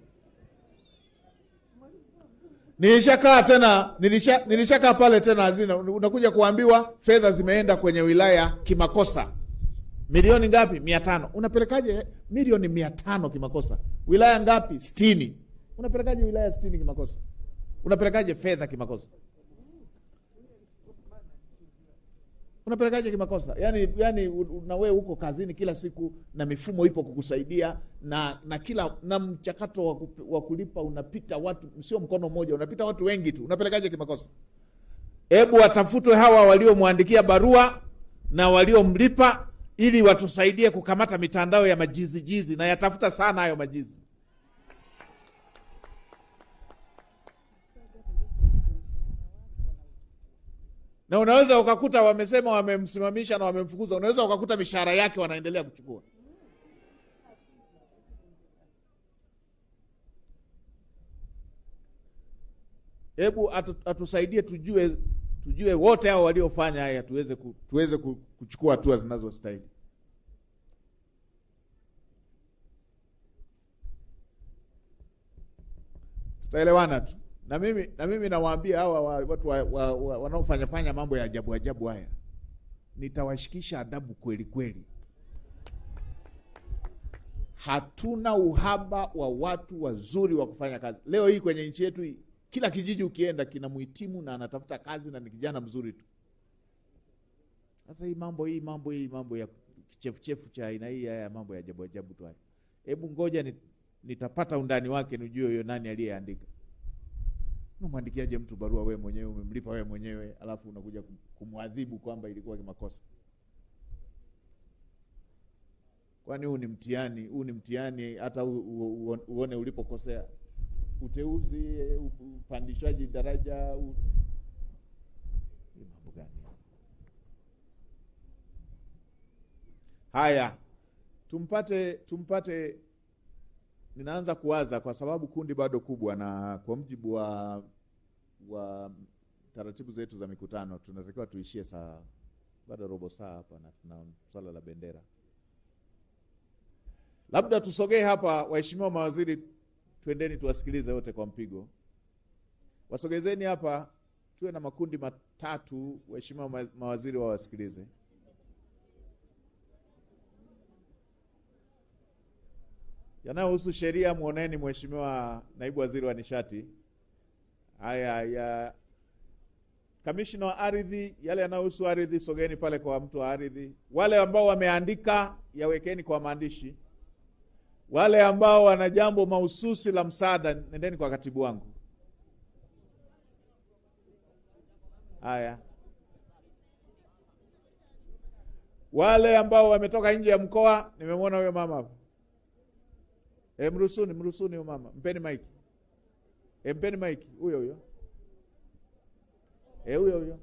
Nilishakaa pale tena hazina, unakuja kuambiwa fedha zimeenda kwenye wilaya kimakosa. Milioni ngapi? 500. Unapelekaje milioni 500 kimakosa? Wilaya ngapi? 60. Unapelekaje wilaya 60 kimakosa? Unapelekaje fedha kimakosa? Unapelekaje kimakosa? Yaani na wewe uko kazini kila siku na mifumo ipo kukusaidia na kila na mchakato wa kulipa unapita watu, sio mkono mmoja, unapita watu wengi tu. Unapelekaje kimakosa? Hebu watafutwe hawa waliomwandikia barua na waliomlipa ili watusaidie kukamata mitandao ya majizi na yatafuta sana hayo majizi. Na unaweza ukakuta wamesema wamemsimamisha na wamemfukuza, unaweza ukakuta mishahara yake wanaendelea kuchukua. Hebu atusaidie tujue wote hao waliofanya haya, tuweze kuchukua hatua zinazostahili. Tutaelewana tu. Na mimi nawaambia hawa watu wanaofanya mambo ya ajabu haya, nitawashikisha adabu kweli kweli. Hatuna uhaba wa watu wazuri wa kufanya kazi. Leo hii kwenye nchi yetu hii, kila kijiji ukienda kina muhitimu na anatafuta kazi na ni kijana mzuri tu. Sasa hii mambo ya kichefuchefu cha aina hii, haya mambo ya ajabu tu haya. Hebu ngoja nitapata undani wake nijue hiyo nani aliyeandika. Unamwandikiaje mtu barua wewe mwenyewe, umemlipa wewe mwenyewe, alafu unakuja kumwadhibu kwamba ilikuwa makosa? Kwani huu ni mtihani hata uone ulipokosea. Uteuzi, upandishaji daraja, mambo gani haya? Tumpate. Ninaanza kuwaza kwa sababu kundi bado kubwa, na kwa mjibu wa taratibu zetu za mikutano tunatakiwa tuishie bado robo saa hapa, na tuna swala la bendera. Labda tusogee hapa, waheshimiwa mawaziri, twendeni tuwasikilize wote kwa mpigo. Wasogezeni hapa, tuwe na makundi matatu, waheshimiwa mawaziri wawasikilize. Yanayohusu sheria muoneni Mheshimiwa Naibu Waziri wa Nishati. Haya ya Kamishna wa Ardhi, yale yanayohusu ardhi sogeni pale kwa mtu wa ardhi. Wale ambao wameandika yawekeni kwa maandishi. Wale ambao wana jambo mahususi la msaada nendeni kwa katibu wangu. Wale ambao wametoka nje ya mkoa, nimemwona huyo mama hapa. Mrusuni huyo mama. Mpeni mic. Mpeni mic huyo. Huyo.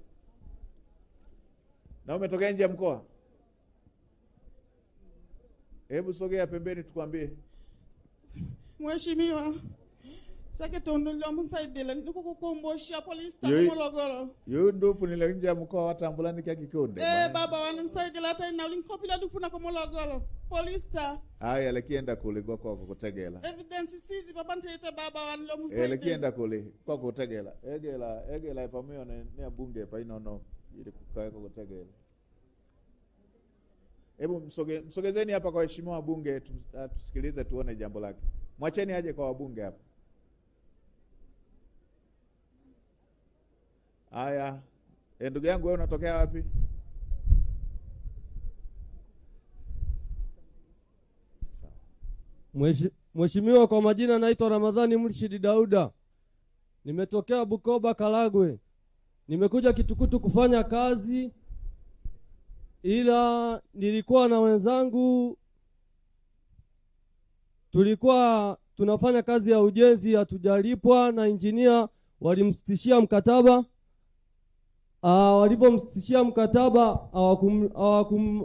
Na umetokea nje ya mkoa? Hebu sogea pembeni tukwambie. Mheshimiwa, sasa tondolea msaidile nikukukumbusha polisi Morogoro. Yo ndopu nile nje ya mkoa watambulani kia Kikonde. Baba wanimsaidile hata na ulinkopila dupuna kwa Morogoro. Polisi. Haya lekienda kule kwa kutegela. Evidence sizi baba ntaita baba wanilo msaidile. Lekienda kule kwa kutegela. Egela ipamio ne bunge pa inono ili kukae kwa kutegela. Hebu msogezeni hapa kwa heshimiwa wabunge tusikilize tuone jambo lake. Mwacheni aje kwa wabunge hapa. Haya. Ndugu yangu wewe unatokea wapi? Mheshimiwa, kwa majina naitwa Ramadhani Murshidi Dauda. Nimetokea Bukoba Karagwe. Nimekuja Kitukutu kufanya kazi, ila nilikuwa na wenzangu tulikuwa tunafanya kazi ya ujenzi, hatujalipwa na injinia, walimsitishia mkataba. Walipomsitishia mkataba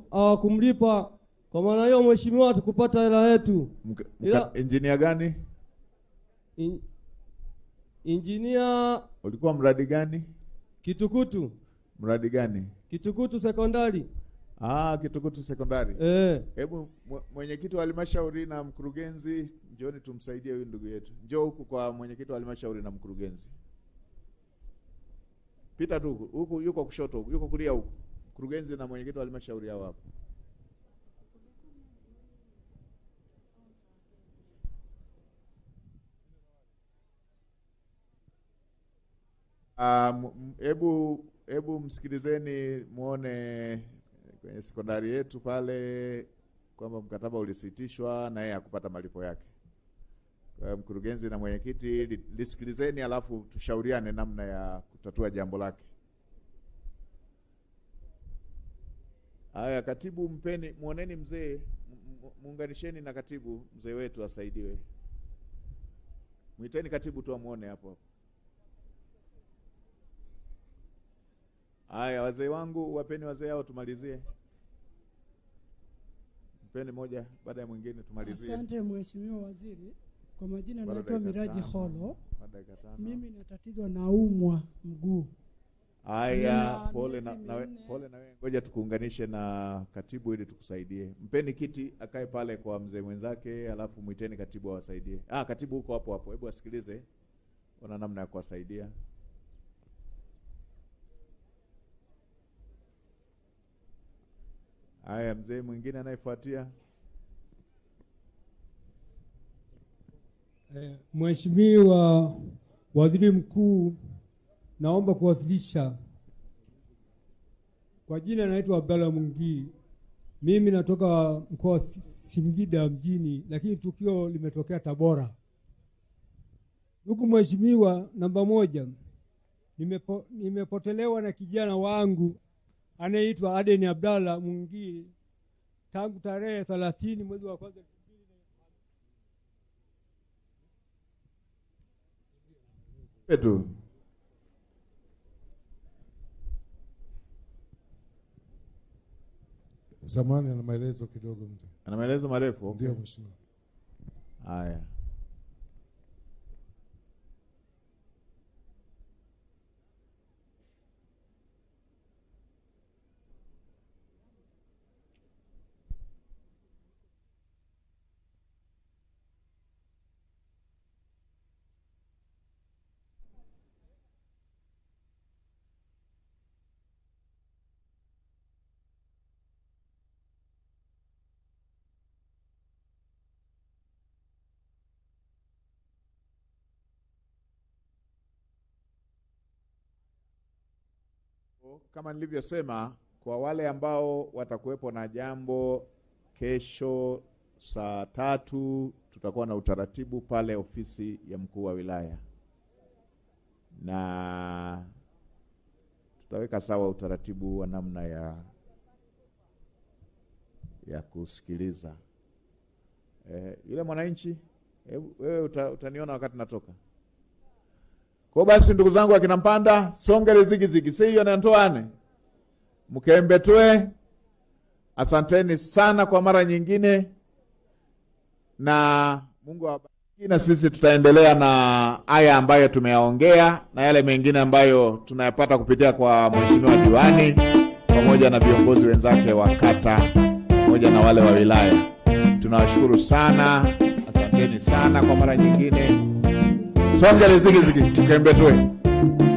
hawakumlipa. Kwa maana hiyo mheshimiwa, hatukupata hela yetu. Injinia gani? Injinia. Ulikuwa mradi gani? Kitukutu. Mradi gani? Kitukutu sekondari. Kitukutu sekondari. Hebu mwenyekiti wa halmashauri na mkurugenzi, njooni tumsaidie huyu ndugu yetu. Njoo huku kwa mwenyekiti wa halmashauri na mkurugenzi. Pita tu huku, yuko kushoto huku, yuko kulia huku. Mkurugenzi na mwenyekiti wa halmashauri hao hapo. Hebu msikilizeni muone kwenye sekondari yetu pale kwamba mkataba ulisitishwa na yeye hakupata malipo yake. Kwa mkurugenzi na mwenyekiti lisikilizeni, alafu tushauriane namna ya kutatua jambo lake. Haya, katibu mpeni, muoneni mzee, muunganisheni na katibu mzee wetu asaidiwe. Muiteni katibu tu amuone hapo. Haya, wazee wangu wapeni wazee hao tumalizie. Mpeni moja baada ya mwingine tumalizie. Asante Mheshimiwa Waziri. Kwa majina naitwa Miraji Kholo. Mimi natatizwa naumwa mguu. Haya, pole na wewe. Ngoja tukuunganishe na katibu ili tukusaidie. Mpeni kiti akae pale kwa mzee mwenzake, alafu muiteni katibu awasaidie. Katibu huko hapo. Hebu asikilize. Ona namna ya kuwasaidia. Haya, mzee mwingine anayefuatia. Mheshimiwa Waziri Mkuu, naomba kuwasilisha. Kwa jina naitwa Abdalla Mungi. Mimi natoka mkoa wa Singida mjini, lakini tukio limetokea Tabora. Ndugu Mheshimiwa, namba moja, nimepotelewa na kijana wangu anaitwa Aden Abdalla Mungi tangu tarehe 30 mwezi wa kwanza. Edu. Zamani ana maelezo kidogo mzee. Ana maelezo marefu? Ndio mheshimiwa. Haya. Kama nilivyosema, kwa wale ambao watakuwepo na jambo kesho saa 3 tutakuwa na utaratibu pale ofisi ya mkuu wa wilaya, na tutaweka sawa utaratibu wa namna ya ya kusikiliza. Yule mwananchi, wewe utaniona wakati natoka. Kwa basi ndugu zangu akina Mpanda, songele zigizigi, siyo na ntoane. Mkembetwe. Asanteni sana kwa mara nyingine, na Mungu awabariki, na sisi tutaendelea na haya ambayo tumeyaongea na yale mengine ambayo tunayapata kupitia kwa mheshimiwa diwani pamoja na viongozi wenzake wa kata pamoja na wale wa wilaya. Tunawashukuru sana, asanteni sana kwa mara nyingine. Songeli zigizigi, tukembetwe.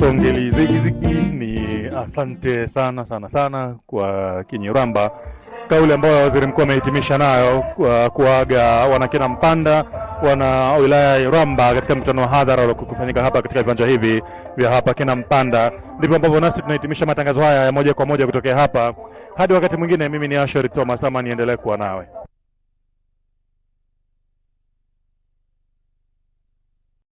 Songeli zigizigi ni asante sana sana sana kwa Kinyiramba, kauli ambayo waziri mkuu amehitimisha nayo kuaga wanakina Mpanda, wana wilaya ya Iramba katika mkutano wa hadhara uliokufanyika hapa katika viwanja hivi vya hapa kina Mpanda. Ndipo ambapo nasi tunahitimisha matangazo haya ya moja kwa moja kutokea hapa. Hadi wakati mwingine, mimi ni Ashori Thomas, ama niendelee kuwa nawe.